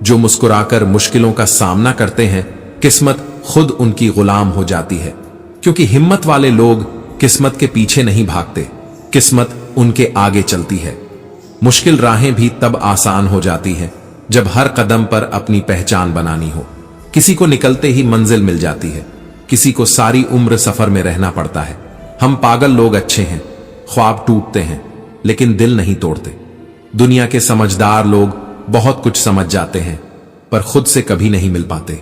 जो मुस्कुराकर मुश्किलों का सामना करते हैं, किस्मत खुद उनकी गुलाम हो जाती है, क्योंकि हिम्मत वाले लोग किस्मत के पीछे नहीं भागते, किस्मत उनके आगे चलती है। मुश्किल राहें भी तब आसान हो जाती हैं जब हर कदम पर अपनी पहचान बनानी हो। किसी को निकलते ही मंजिल मिल जाती है, किसी को सारी उम्र सफर में रहना पड़ता है। हम पागल लोग अच्छे हैं, ख्वाब टूटते हैं, लेकिन दिल नहीं तोड़ते। दुनिया के समझदार लोग बहुत कुछ समझ जाते हैं, पर खुद से कभी नहीं मिल पाते।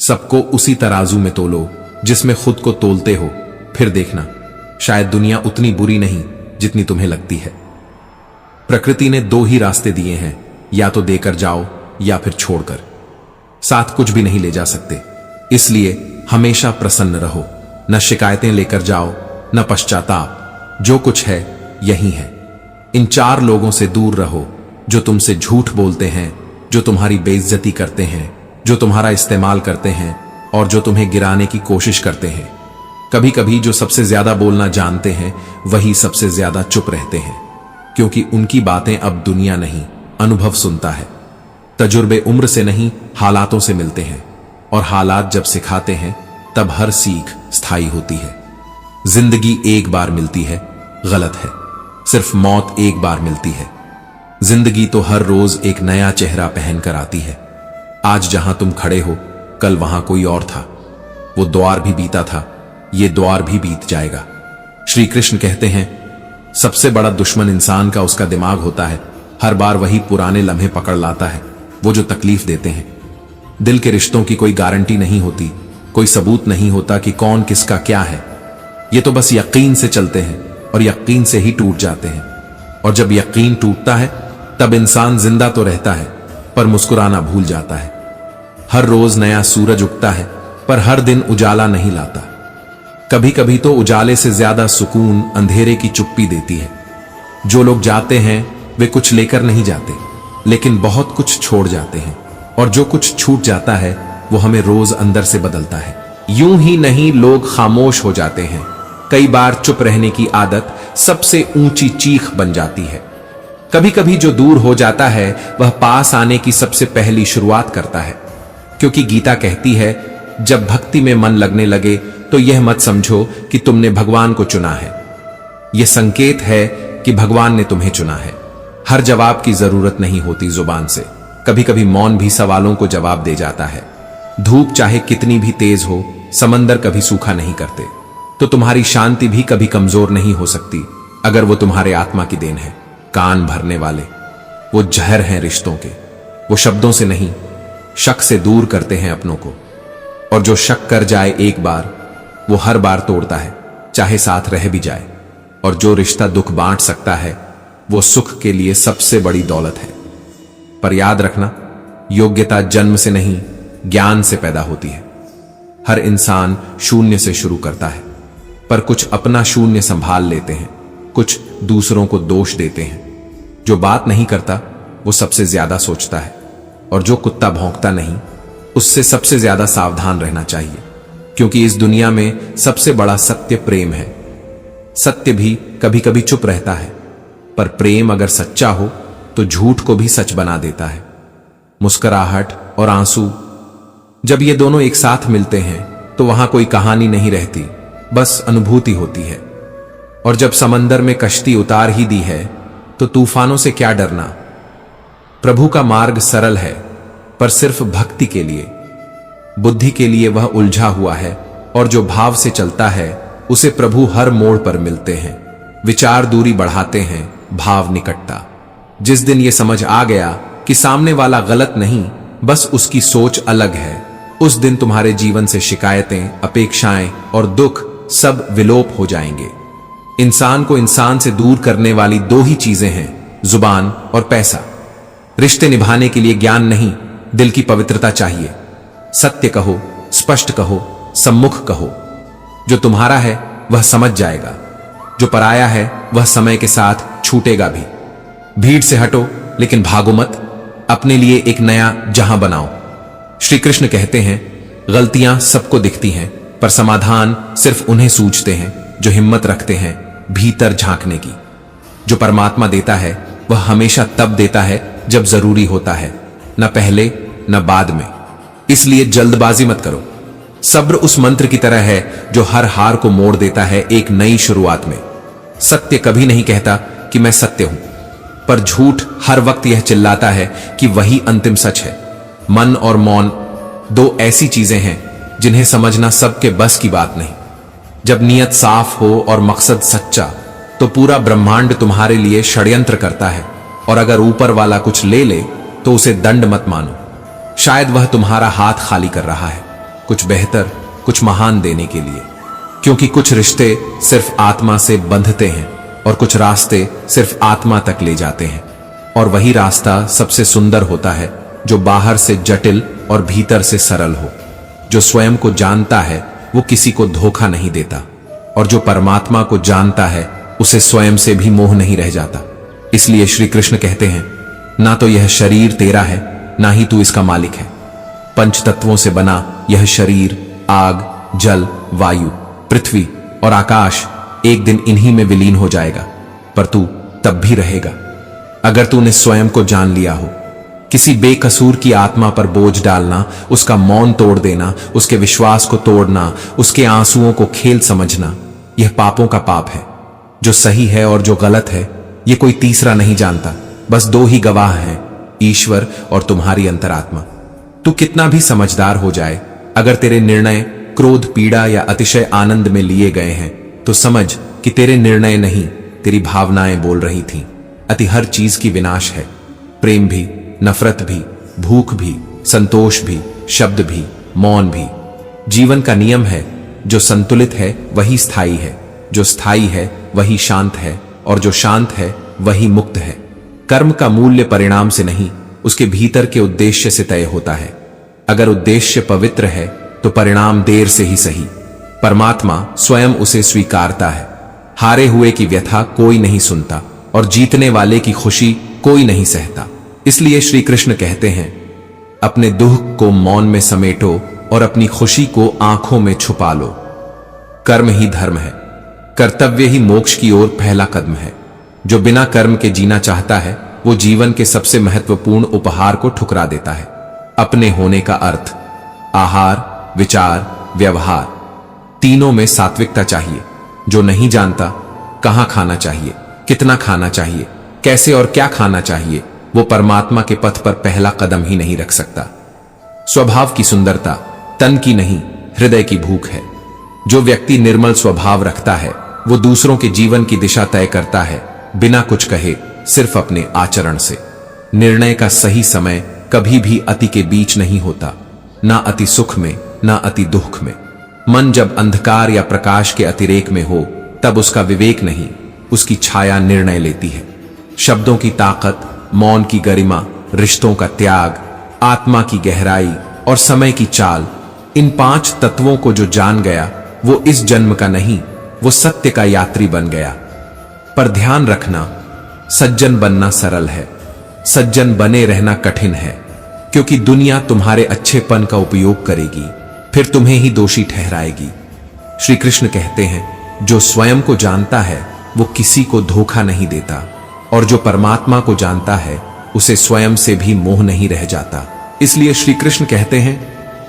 सबको उसी तराजू में तोलो जिसमें खुद को तोलते हो, फिर देखना शायद दुनिया उतनी बुरी नहीं जितनी तुम्हें लगती है। प्रकृति ने दो ही रास्ते दिए हैं, या तो देकर जाओ या फिर छोड़कर। साथ कुछ भी नहीं ले जा सकते, इसलिए हमेशा प्रसन्न रहो। न शिकायतें लेकर जाओ, न पश्चाताप। जो कुछ है यही है। इन चार लोगों से दूर रहो जो तुमसे झूठ बोलते हैं, जो तुम्हारी बेइज्जती करते हैं, जो तुम्हारा इस्तेमाल करते हैं और जो तुम्हें गिराने की कोशिश करते हैं। कभी कभी जो सबसे ज्यादा बोलना जानते हैं वही सबसे ज्यादा चुप रहते हैं, क्योंकि उनकी बातें अब दुनिया नहीं, अनुभव सुनता है। तजुर्बे उम्र से नहीं, हालातों से मिलते हैं, और हालात जब सिखाते हैं तब हर सीख स्थायी होती है। जिंदगी एक बार मिलती है, गलत है। सिर्फ मौत एक बार मिलती है। जिंदगी तो हर रोज एक नया चेहरा पहनकर आती है। आज जहां तुम खड़े हो, कल वहां कोई और था। वो द्वार भी बीता था, ये द्वार भी बीत जाएगा। श्री कृष्ण कहते हैं, सबसे बड़ा दुश्मन इंसान का उसका दिमाग होता है। हर बार वही पुराने लम्हे पकड़ लाता है, वो जो तकलीफ देते हैं। दिल के रिश्तों की कोई गारंटी नहीं होती, कोई सबूत नहीं होता कि कौन किसका क्या है। ये तो बस यकीन से चलते हैं और यकीन से ही टूट जाते हैं। और जब यकीन टूटता है तब इंसान जिंदा तो रहता है, पर मुस्कुराना भूल जाता है। हर रोज नया सूरज उगता है, पर हर दिन उजाला नहीं लाता। कभी कभी तो उजाले से ज्यादा सुकून अंधेरे की चुप्पी देती है। जो लोग जाते हैं वे कुछ लेकर नहीं जाते, लेकिन बहुत कुछ छोड़ जाते हैं। और जो कुछ छूट जाता है वो हमें रोज अंदर से बदलता है। यूं ही नहीं लोग खामोश हो जाते हैं, कई बार चुप रहने की आदत सबसे ऊंची चीख बन जाती है। कभी कभी जो दूर हो जाता है वह पास आने की सबसे पहली शुरुआत करता है, क्योंकि गीता कहती है जब भक्ति में मन लगने लगे तो यह मत समझो कि तुमने भगवान को चुना है, यह संकेत है कि भगवान ने तुम्हें चुना है। हर जवाब की जरूरत नहीं होती जुबान से, कभी कभी मौन भी सवालों को जवाब दे जाता है। धूप चाहे कितनी भी तेज हो, समंदर कभी सूखा नहीं करते, तो तुम्हारी शांति भी कभी कमजोर नहीं हो सकती अगर वो तुम्हारे आत्मा की देन है। कान भरने वाले वो जहर हैं रिश्तों के, वो शब्दों से नहीं शक से दूर करते हैं अपनों को, और जो शक कर जाए एक बार वो हर बार तोड़ता है, चाहे साथ रह भी जाए। और जो रिश्ता दुख बांट सकता है वो सुख के लिए सबसे बड़ी दौलत है। पर याद रखना, योग्यता जन्म से नहीं ज्ञान से पैदा होती है। हर इंसान शून्य से शुरू करता है, पर कुछ अपना शून्य संभाल लेते हैं, कुछ दूसरों को दोष देते हैं। जो बात नहीं करता वो सबसे ज्यादा सोचता है, और जो कुत्ता भौंकता नहीं उससे सबसे ज्यादा सावधान रहना चाहिए, क्योंकि इस दुनिया में सबसे बड़ा सत्य प्रेम है। सत्य भी कभी कभी चुप रहता है, पर प्रेम अगर सच्चा हो तो झूठ को भी सच बना देता है। मुस्कुराहट और आंसू, जब ये दोनों एक साथ मिलते हैं तो वहां कोई कहानी नहीं रहती, बस अनुभूति होती है। और जब समंदर में कश्ती उतार ही दी है तो तूफानों से क्या डरना। प्रभु का मार्ग सरल है, पर सिर्फ भक्ति के लिए। बुद्धि के लिए वह उलझा हुआ है, और जो भाव से चलता है उसे प्रभु हर मोड़ पर मिलते हैं। विचार दूरी बढ़ाते हैं, भाव निकटता। जिस दिन यह समझ आ गया कि सामने वाला गलत नहीं, बस उसकी सोच अलग है, उस दिन तुम्हारे जीवन से शिकायतें, अपेक्षाएं और दुख सब विलोप हो जाएंगे। इंसान को इंसान से दूर करने वाली दो ही चीजें हैं, जुबान और पैसा। रिश्ते निभाने के लिए ज्ञान नहीं, दिल की पवित्रता चाहिए। सत्य कहो, स्पष्ट कहो, सम्मुख कहो। जो तुम्हारा है वह समझ जाएगा, जो पराया है वह समय के साथ छूटेगा भी। भीड़ से हटो लेकिन भागो मत, अपने लिए एक नया जहां बनाओ। श्री कृष्ण कहते हैं, गलतियां सबको दिखती हैं, पर समाधान सिर्फ उन्हें सूझते हैं जो हिम्मत रखते हैं भीतर झांकने की। जो परमात्मा देता है वह हमेशा तब देता है जब जरूरी होता है, न पहले न बाद में। इसलिए जल्दबाजी मत करो। सब्र उस मंत्र की तरह है जो हर हार को मोड़ देता है एक नई शुरुआत में। सत्य कभी नहीं कहता कि मैं सत्य हूं, पर झूठ हर वक्त यह चिल्लाता है कि वही अंतिम सच है। मन और मौन दो ऐसी चीजें हैं जिन्हें समझना सबके बस की बात नहीं। जब नीयत साफ हो और मकसद सच्चा, तो पूरा ब्रह्मांड तुम्हारे लिए षड्यंत्र करता है। और अगर ऊपर वाला कुछ ले ले तो उसे दंड मत मानो। शायद वह तुम्हारा हाथ खाली कर रहा है, कुछ बेहतर, कुछ महान देने के लिए। क्योंकि कुछ रिश्ते सिर्फ आत्मा से बंधते हैं और कुछ रास्ते सिर्फ आत्मा तक ले जाते हैं। और वही रास्ता सबसे सुंदर होता है जो बाहर से जटिल और भीतर से सरल हो। जो स्वयं को जानता है वो किसी को धोखा नहीं देता, और जो परमात्मा को जानता है उसे स्वयं से भी मोह नहीं रह जाता। इसलिए श्री कृष्ण कहते हैं, ना तो यह शरीर तेरा है, ना ही तू इसका मालिक है। पंच तत्वों से बना यह शरीर, आग, जल, वायु, पृथ्वी और आकाश एक दिन इन्हीं में विलीन हो जाएगा, पर तू तब भी रहेगा अगर तूने स्वयं को जान लिया हो। किसी बेकसूर की आत्मा पर बोझ डालना, उसका मौन तोड़ देना, उसके विश्वास को तोड़ना, उसके आंसुओं को खेल समझना, यह पापों का पाप है। जो सही है और जो गलत है यह कोई तीसरा नहीं जानता, बस दो ही गवाह हैं, ईश्वर और तुम्हारी अंतरात्मा। तू कितना भी समझदार हो जाए, अगर तेरे निर्णय क्रोध, पीड़ा या अतिशय आनंद में लिए गए हैं तो समझ कि तेरे निर्णय नहीं, तेरी भावनाएं बोल रही थीं। अति हर चीज की विनाश है, प्रेम भी, नफरत भी, भूख भी, संतोष भी, शब्द भी, मौन भी। जीवन का नियम है, जो संतुलित है वही स्थायी है, जो स्थायी है वही शांत है, और जो शांत है वही मुक्त है। कर्म का मूल्य परिणाम से नहीं, उसके भीतर के उद्देश्य से तय होता है। अगर उद्देश्य पवित्र है तो परिणाम देर से ही सही। परमात्मा स्वयं उसे स्वीकारता है। हारे हुए की व्यथा कोई नहीं सुनता, और जीतने वाले की खुशी कोई नहीं सहता। इसलिए श्री कृष्ण कहते हैं, अपने दुख को मौन में समेटो और अपनी खुशी को आंखों में छुपा लो। कर्म ही धर्म है, कर्तव्य ही मोक्ष की ओर पहला कदम है। जो बिना कर्म के जीना चाहता है वो जीवन के सबसे महत्वपूर्ण उपहार को ठुकरा देता है। अपने होने का अर्थ, आहार, विचार, व्यवहार, तीनों में सात्विकता चाहिए। जो नहीं जानता कहां खाना चाहिए, कितना खाना चाहिए, कैसे और क्या खाना चाहिए, वो परमात्मा के पथ पर पहला कदम ही नहीं रख सकता। स्वभाव की सुंदरता तन की नहीं, हृदय की भूख है। जो व्यक्ति निर्मल स्वभाव रखता है वो दूसरों के जीवन की दिशा तय करता है, बिना कुछ कहे, सिर्फ अपने आचरण से। निर्णय का सही समय कभी भी अति के बीच नहीं होता, ना अति सुख में, ना अति दुख में। मन जब अंधकार या प्रकाश के अतिरेक में हो तब उसका विवेक नहीं, उसकी छाया निर्णय लेती है। शब्दों की ताकत, मौन की गरिमा, रिश्तों का त्याग, आत्मा की गहराई और समय की चाल, इन 5 तत्वों को जो जान गया वो इस जन्म का नहीं, वो सत्य का यात्री बन गया। पर ध्यान रखना, सज्जन बनना सरल है, सज्जन बने रहना कठिन है। क्योंकि दुनिया तुम्हारे अच्छेपन का उपयोग करेगी, फिर तुम्हें ही दोषी ठहराएगी। श्री कृष्ण कहते हैं, जो स्वयं को जानता है वो किसी को धोखा नहीं देता, और जो परमात्मा को जानता है उसे स्वयं से भी मोह नहीं रह जाता। इसलिए श्री कृष्ण कहते हैं,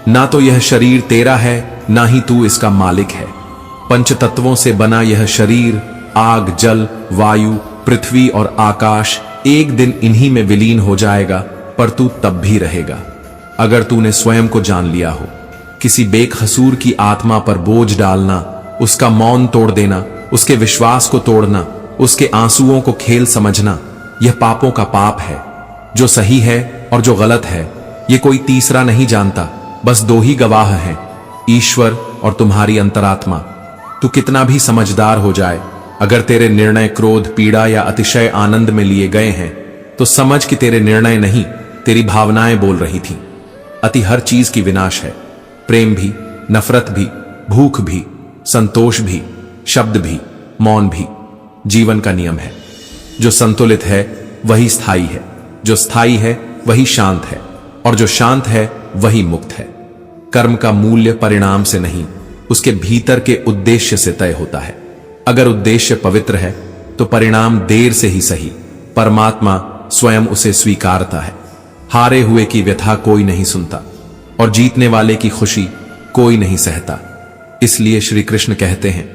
ना तो यह शरीर तेरा है, ना ही तू इसका मालिक है। पंच तत्वों से बना यह शरीर, आग, जल, वायु, पृथ्वी और आकाश, एक दिन इन्हीं में विलीन हो जाएगा, पर तू तब भी रहेगा। अगर तूने स्वयं को जान लिया हो, किसी बेकसूर की आत्मा पर बोझ डालना, उसका मौन तोड़ देना, उसके विश्वास को तोड़ना, उसके आंसुओं को खेल समझना, यह पापों का पाप है। जो सही है और जो गलत है ये कोई तीसरा नहीं जानता, बस 2 ही गवाह हैं, ईश्वर और तुम्हारी अंतरात्मा। तू कितना भी समझदार हो जाए, अगर तेरे निर्णय क्रोध, पीड़ा या अतिशय आनंद में लिए गए हैं तो समझ कि तेरे निर्णय नहीं, तेरी भावनाएं बोल रही थी। अति हर चीज की विनाश है, प्रेम भी, नफरत भी, भूख भी, संतोष भी, शब्द भी, मौन भी। जीवन का नियम है, जो संतुलित है वही स्थायी है, जो स्थायी है वही शांत है, और जो शांत है वही मुक्त है। कर्म का मूल्य परिणाम से नहीं, उसके भीतर के उद्देश्य से तय होता है। अगर उद्देश्य पवित्र है तो परिणाम देर से ही सही परमात्मा स्वयं उसे स्वीकारता है। हारे हुए की व्यथा कोई नहीं सुनता और जीतने वाले की खुशी कोई नहीं सहता। इसलिए श्री कृष्ण कहते हैं,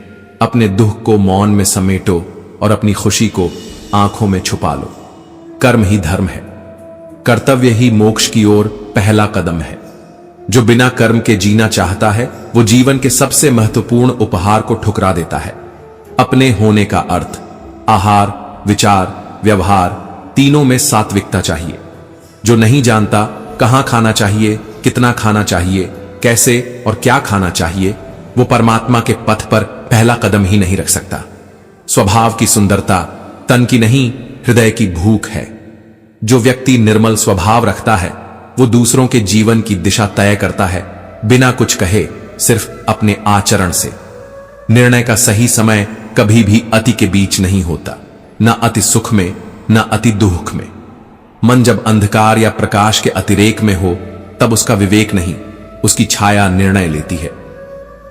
अपने दुख को मौन में समेटो और अपनी खुशी को आंखों में छुपा लो। कर्म ही धर्म है, कर्तव्य ही मोक्ष की ओर पहला कदम है। जो बिना कर्म के जीना चाहता है वो जीवन के सबसे महत्वपूर्ण उपहार को ठुकरा देता है। अपने होने का अर्थ, आहार, विचार, व्यवहार, तीनों में सात्विकता चाहिए। जो नहीं जानता कहां खाना चाहिए, कितना खाना चाहिए, कैसे और क्या खाना चाहिए, वो परमात्मा के पथ पर पहला कदम ही नहीं रख सकता। स्वभाव की सुंदरता तन की नहीं, हृदय की भूख है। जो व्यक्ति निर्मल स्वभाव रखता है वो दूसरों के जीवन की दिशा तय करता है, बिना कुछ कहे, सिर्फ अपने आचरण से। निर्णय का सही समय कभी भी अति के बीच नहीं होता, ना अति सुख में, ना अति दुख में। मन जब अंधकार या प्रकाश के अतिरेक में हो तब उसका विवेक नहीं, उसकी छाया निर्णय लेती है।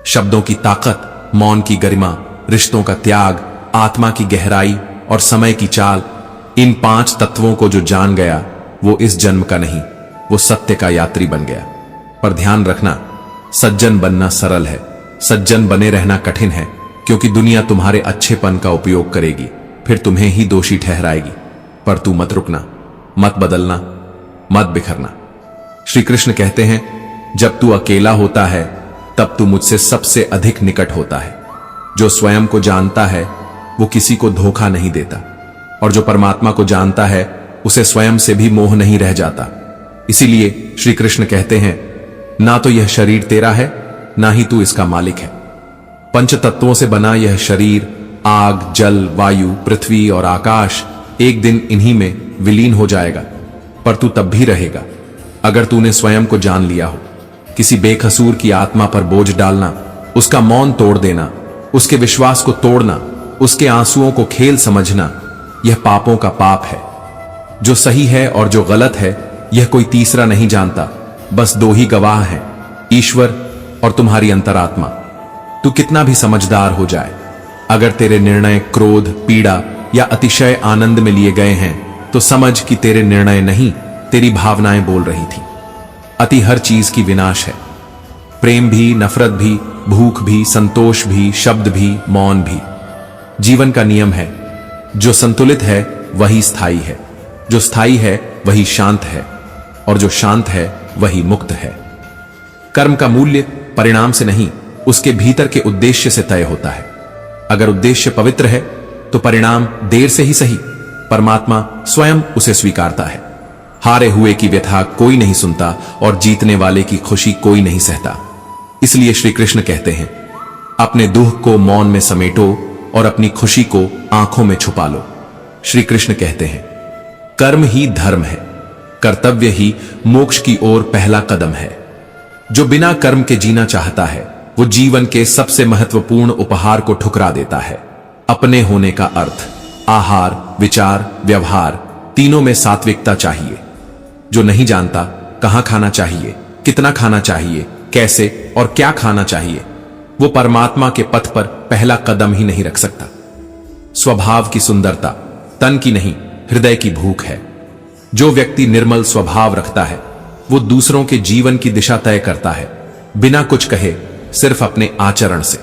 शब्दों की ताकत, मौन की गरिमा, रिश्तों का त्याग, आत्मा की गहराई और समय की चाल, इन 5 तत्वों को जो जान गया वो इस जन्म का नहीं, वो सत्य का यात्री बन गया। पर ध्यान रखना, सज्जन बनना सरल है, सज्जन बने रहना कठिन है। क्योंकि दुनिया तुम्हारे अच्छेपन का उपयोग करेगी, फिर तुम्हें ही दोषी ठहराएगी। पर तू मत रुकना, मत बदलना, मत बिखरना। श्री कृष्ण कहते हैं, जब तू अकेला होता है तब तू मुझसे सबसे अधिक निकट होता है। जो स्वयं को जानता है वो किसी को धोखा नहीं देता, और जो परमात्मा को जानता है उसे स्वयं से भी मोह नहीं रह जाता। इसीलिए श्री कृष्ण कहते हैं, ना तो यह शरीर तेरा है, ना ही तू इसका मालिक है। पंच तत्वों से बना यह शरीर, आग, जल, वायु, पृथ्वी और आकाश, एक दिन इन्हीं में विलीन हो जाएगा, पर तू तब भी रहेगा। अगर तूने स्वयं को जान लिया हो, किसी बेकसूर की आत्मा पर बोझ डालना, उसका मौन तोड़ देना, उसके विश्वास को तोड़ना, उसके आंसुओं को खेल समझना, यह पापों का पाप है। जो सही है और जो गलत है यह कोई तीसरा नहीं जानता, बस दो ही गवाह हैं, ईश्वर और तुम्हारी अंतरात्मा। तू कितना भी समझदार हो जाए, अगर तेरे निर्णय क्रोध, पीड़ा या अतिशय आनंद में लिए गए हैं तो समझ कि तेरे निर्णय नहीं, तेरी भावनाएं बोल रही थी। अति हर चीज की विनाश है, प्रेम भी, नफरत भी, भूख भी, संतोष भी, शब्द भी, मौन भी। जीवन का नियम है, जो संतुलित है वही स्थायी है, जो स्थायी है वही शांत है, और जो शांत है वही मुक्त है। कर्म का मूल्य परिणाम से नहीं, उसके भीतर के उद्देश्य से तय होता है। अगर उद्देश्य पवित्र है तो परिणाम देर से ही सही परमात्मा स्वयं उसे स्वीकारता है। हारे हुए की व्यथा कोई नहीं सुनता और जीतने वाले की खुशी कोई नहीं सहता। इसलिए श्री कृष्ण कहते हैं, अपने दुख को मौन में समेटो और अपनी खुशी को आंखों में छुपा लो। श्री कृष्ण कहते हैं, कर्म ही धर्म है, कर्तव्य ही मोक्ष की ओर पहला कदम है। जो बिना कर्म के जीना चाहता है वो जीवन के सबसे महत्वपूर्ण उपहार को ठुकरा देता है, अपने होने का अर्थ। आहार, विचार, व्यवहार तीनों में सात्विकता चाहिए। जो नहीं जानता कहां खाना चाहिए, कितना खाना चाहिए, कैसे और क्या खाना चाहिए, वो परमात्मा के पथ पर पहला कदम ही नहीं रख सकता। स्वभाव की सुंदरता तन की नहीं, हृदय की भूख है। जो व्यक्ति निर्मल स्वभाव रखता है वो दूसरों के जीवन की दिशा तय करता है, बिना कुछ कहे, सिर्फ अपने आचरण से।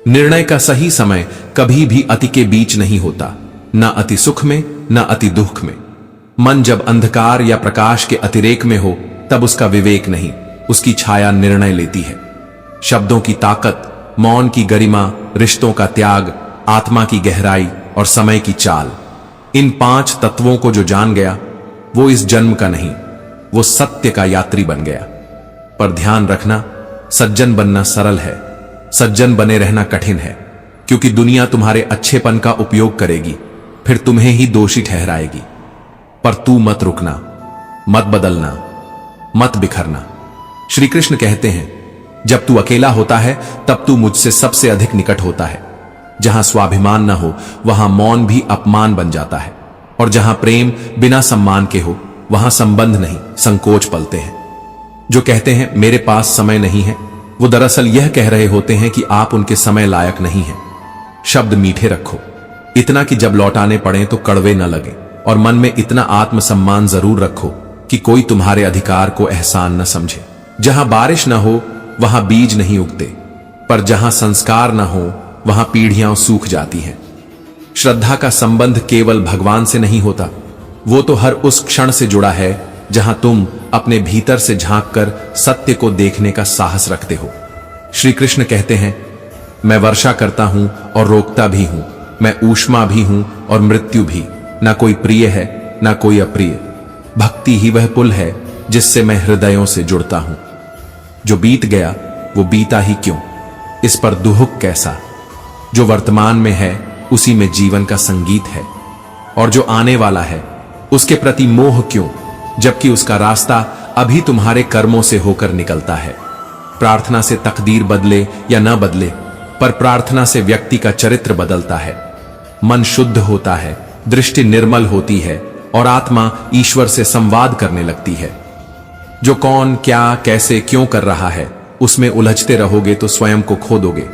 निर्णय का सही समय कभी भी अति के बीच नहीं होता, न अति सुख में न अति दुख में। मन जब अंधकार या प्रकाश के अतिरेक में हो तब उसका विवेक नहीं, उसकी छाया निर्णय लेती है। शब्दों की ताकत, मौन की गरिमा, रिश्तों का त्याग, आत्मा की गहराई और समय की चाल, इन 5 तत्वों को जो जान गया वो इस जन्म का नहीं, वो सत्य का यात्री बन गया। पर ध्यान रखना, सज्जन बनना सरल है, सज्जन बने रहना कठिन है, क्योंकि दुनिया तुम्हारे अच्छेपन का उपयोग करेगी, फिर तुम्हें ही दोषी ठहराएगी। पर तू मत रुकना, मत बदलना, मत बिखरना। श्री कृष्ण कहते हैं, जब तू अकेला होता है तब तू मुझसे सबसे अधिक निकट होता है। जहां स्वाभिमान न हो वहां मौन भी अपमान बन जाता है, और जहां प्रेम बिना सम्मान के हो वहां संबंध नहीं, संकोच पलते हैं। जो कहते हैं मेरे पास समय नहीं है, वो दरअसल यह कह रहे होते हैं कि आप उनके समय लायक नहीं हैं। शब्द मीठे रखो, इतना कि जब लौटाने पड़े तो कड़वे न लगे, और मन में इतना आत्मसम्मान जरूर रखो कि कोई तुम्हारे अधिकार को एहसान न समझे। जहां बारिश न हो वहां बीज नहीं उगते, पर जहां संस्कार न हो वहां पीढ़ियां सूख जाती हैं। श्रद्धा का संबंध केवल भगवान से नहीं होता, वो तो हर उस क्षण से जुड़ा है जहां तुम अपने भीतर से झांककर सत्य को देखने का साहस रखते हो। श्री कृष्ण कहते हैं, मैं वर्षा करता हूं और रोकता भी हूं, मैं ऊष्मा भी हूं और मृत्यु भी। ना कोई प्रिय है ना कोई अप्रिय, भक्ति ही वह पुल है जिससे मैं हृदयों से जुड़ता हूं। जो बीत गया वो बीता ही क्यों, इस पर दुहुक कैसा। जो वर्तमान में है उसी में जीवन का संगीत है, और जो आने वाला है उसके प्रति मोह क्यों, जबकि उसका रास्ता अभी तुम्हारे कर्मों से होकर निकलता है। प्रार्थना से तकदीर बदले या न बदले, पर प्रार्थना से व्यक्ति का चरित्र बदलता है। मन शुद्ध होता है, दृष्टि निर्मल होती है और आत्मा ईश्वर से संवाद करने लगती है। जो कौन, क्या, कैसे, क्यों कर रहा है उसमें उलझते रहोगे तो स्वयं को खो दोगे।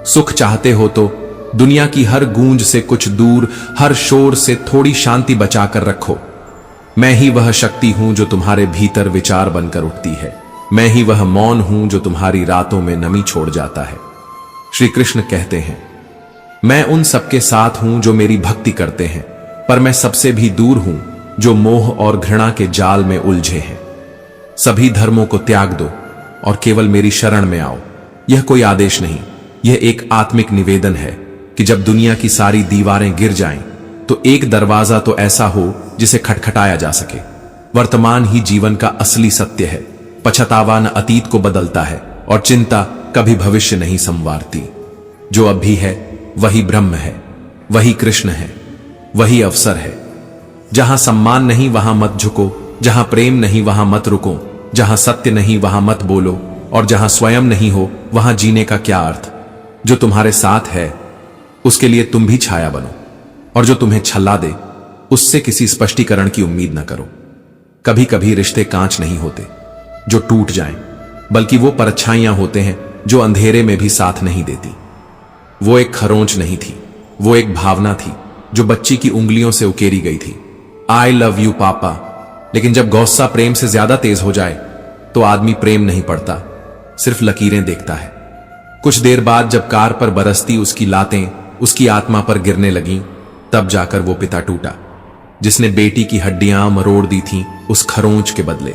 सुख चाहते हो तो दुनिया की हर गूंज से कुछ दूर, हर शोर से थोड़ी शांति बचाकर रखो। मैं ही वह शक्ति हूं जो तुम्हारे भीतर विचार बनकर उठती है, मैं ही वह मौन हूं जो तुम्हारी रातों में नमी छोड़ जाता है। श्री कृष्ण कहते हैं, मैं उन सबके साथ हूं जो मेरी भक्ति करते हैं, पर मैं सबसे भी दूर हूं जो मोह और घृणा के जाल में उलझे हैं। सभी धर्मों को त्याग दो और केवल मेरी शरण में आओ। यह कोई आदेश नहीं, यह एक आत्मिक निवेदन है कि जब दुनिया की सारी दीवारें गिर जाएं, तो एक दरवाजा तो ऐसा हो जिसे खटखटाया जा सके। वर्तमान ही जीवन का असली सत्य है। पछतावा न अतीत को बदलता है और चिंता कभी भविष्य नहीं संवारती। जो अब भी है वही ब्रह्म है, वही कृष्ण है, वही अवसर है। जहां सम्मान नहीं वहां मत झुको, जहां प्रेम नहीं वहां मत रुको, जहां सत्य नहीं वहां मत बोलो, और जहां स्वयं नहीं हो वहां जीने का क्या अर्थ। जो तुम्हारे साथ है उसके लिए तुम भी छाया बनो, और जो तुम्हें छल्ला दे उससे किसी स्पष्टीकरण की उम्मीद न करो। कभी कभी रिश्ते कांच नहीं होते जो टूट जाएं, बल्कि वो परछाइयां होते हैं जो अंधेरे में भी साथ नहीं देती। वो एक खरोंच नहीं थी, वो एक भावना थी जो बच्ची की उंगलियों से उकेरी गई थी। आई लव यू पापा। लेकिन जब गुस्सा प्रेम से ज्यादा तेज हो जाए तो आदमी प्रेम नहीं पढ़ता, सिर्फ लकीरें देखता है। कुछ देर बाद जब कार पर बरसती उसकी लातें उसकी आत्मा पर गिरने लगीं, तब जाकर वो पिता टूटा जिसने बेटी की हड्डियां मरोड़ दी थीं उस खरोंच के बदले,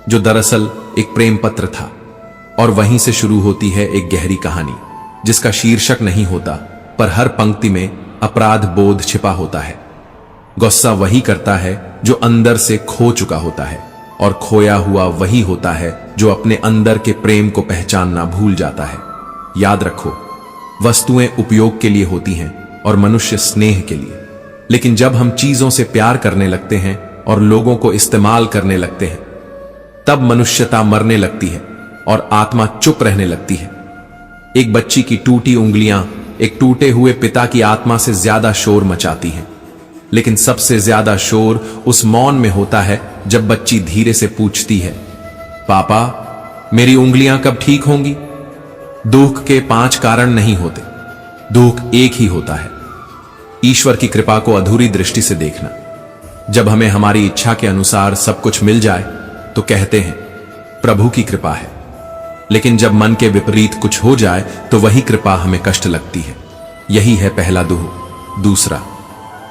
जो दरअसल एक प्रेम पत्र था। और वहीं से शुरू होती है एक गहरी कहानी जिसका शीर्षक नहीं होता, पर हर पंक्ति में अपराध बोध छिपा होता है। गुस्सा वही करता है जो अंदर से खो चुका होता है, और खोया हुआ वही होता है जो अपने अंदर के प्रेम को पहचानना भूल जाता है। याद रखो, वस्तुएं उपयोग के लिए होती हैं और मनुष्य स्नेह के लिए। लेकिन जब हम चीजों से प्यार करने लगते हैं और लोगों को इस्तेमाल करने लगते हैं, तब मनुष्यता मरने लगती है और आत्मा चुप रहने लगती है। एक बच्ची की टूटी उंगलियां एक टूटे हुए पिता की आत्मा से ज्यादा शोर मचाती हैं। लेकिन सबसे ज्यादा शोर उस मौन में होता है जब बच्ची धीरे से पूछती है, पापा मेरी उंगलियां कब ठीक होंगी? दुख के 5 कारण नहीं होते, दुख एक ही होता है, ईश्वर की कृपा को अधूरी दृष्टि से देखना। जब हमें हमारी इच्छा के अनुसार सब कुछ मिल जाए तो कहते हैं प्रभु की कृपा है, लेकिन जब मन के विपरीत कुछ हो जाए तो वही कृपा हमें कष्ट लगती है। यही है पहला दुख। दूसरा,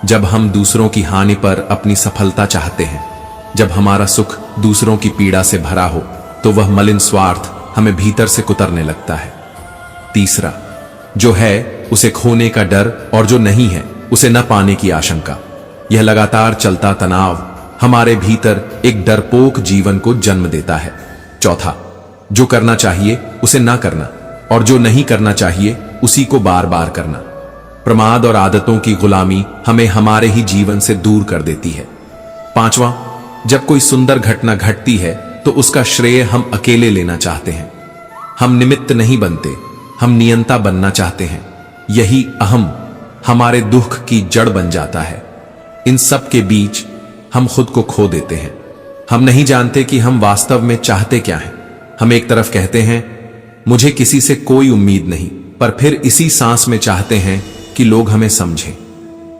जब हम दूसरों की हानि पर अपनी सफलता चाहते हैं, जब हमारा सुख दूसरों की पीड़ा से भरा हो तो वह मलिन स्वार्थ हमें भीतर से कुतरने लगता है। तीसरा, जो है उसे खोने का डर और जो नहीं है उसे न पाने की आशंका। यह लगातार चलता तनाव हमारे भीतर एक डरपोक जीवन को जन्म देता है। चौथा, जो करना चाहिए उसे ना करना और जो नहीं करना चाहिए उसी को बार बार करना। प्रमाद और आदतों की गुलामी हमें हमारे ही जीवन से दूर कर देती है। पांचवा, जब कोई सुंदर घटना घटती है तो उसका श्रेय हम अकेले लेना चाहते हैं। हम निमित्त नहीं बनते, हम नियंता बनना चाहते हैं। यही अहम हमारे दुख की जड़ बन जाता है। इन सब के बीच हम खुद को खो देते हैं। हम नहीं जानते कि हम वास्तव में चाहते क्या हैं। हम एक तरफ कहते हैं मुझे किसी से कोई उम्मीद नहीं, पर फिर इसी सांस में चाहते हैं कि लोग हमें समझें।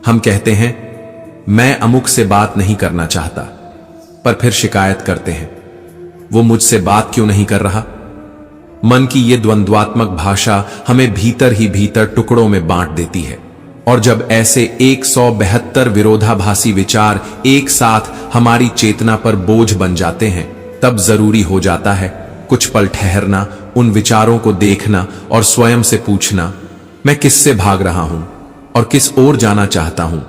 हम कहते हैं मैं अमुक से बात नहीं करना चाहता, पर फिर शिकायत करते हैं वो मुझसे बात क्यों नहीं कर रहा। मन की ये द्वंद्वात्मक भाषा हमें भीतर ही भीतर टुकड़ों में बांट देती है। और जब ऐसे 172 विरोधाभासी विचार एक साथ हमारी चेतना पर बोझ बन जाते हैं, तब जरूरी हो जाता है कुछ पल ठहरना, उन विचारों को देखना और स्वयं से पूछना, मैं किससे भाग रहा हूं और किस ओर जाना चाहता हूं।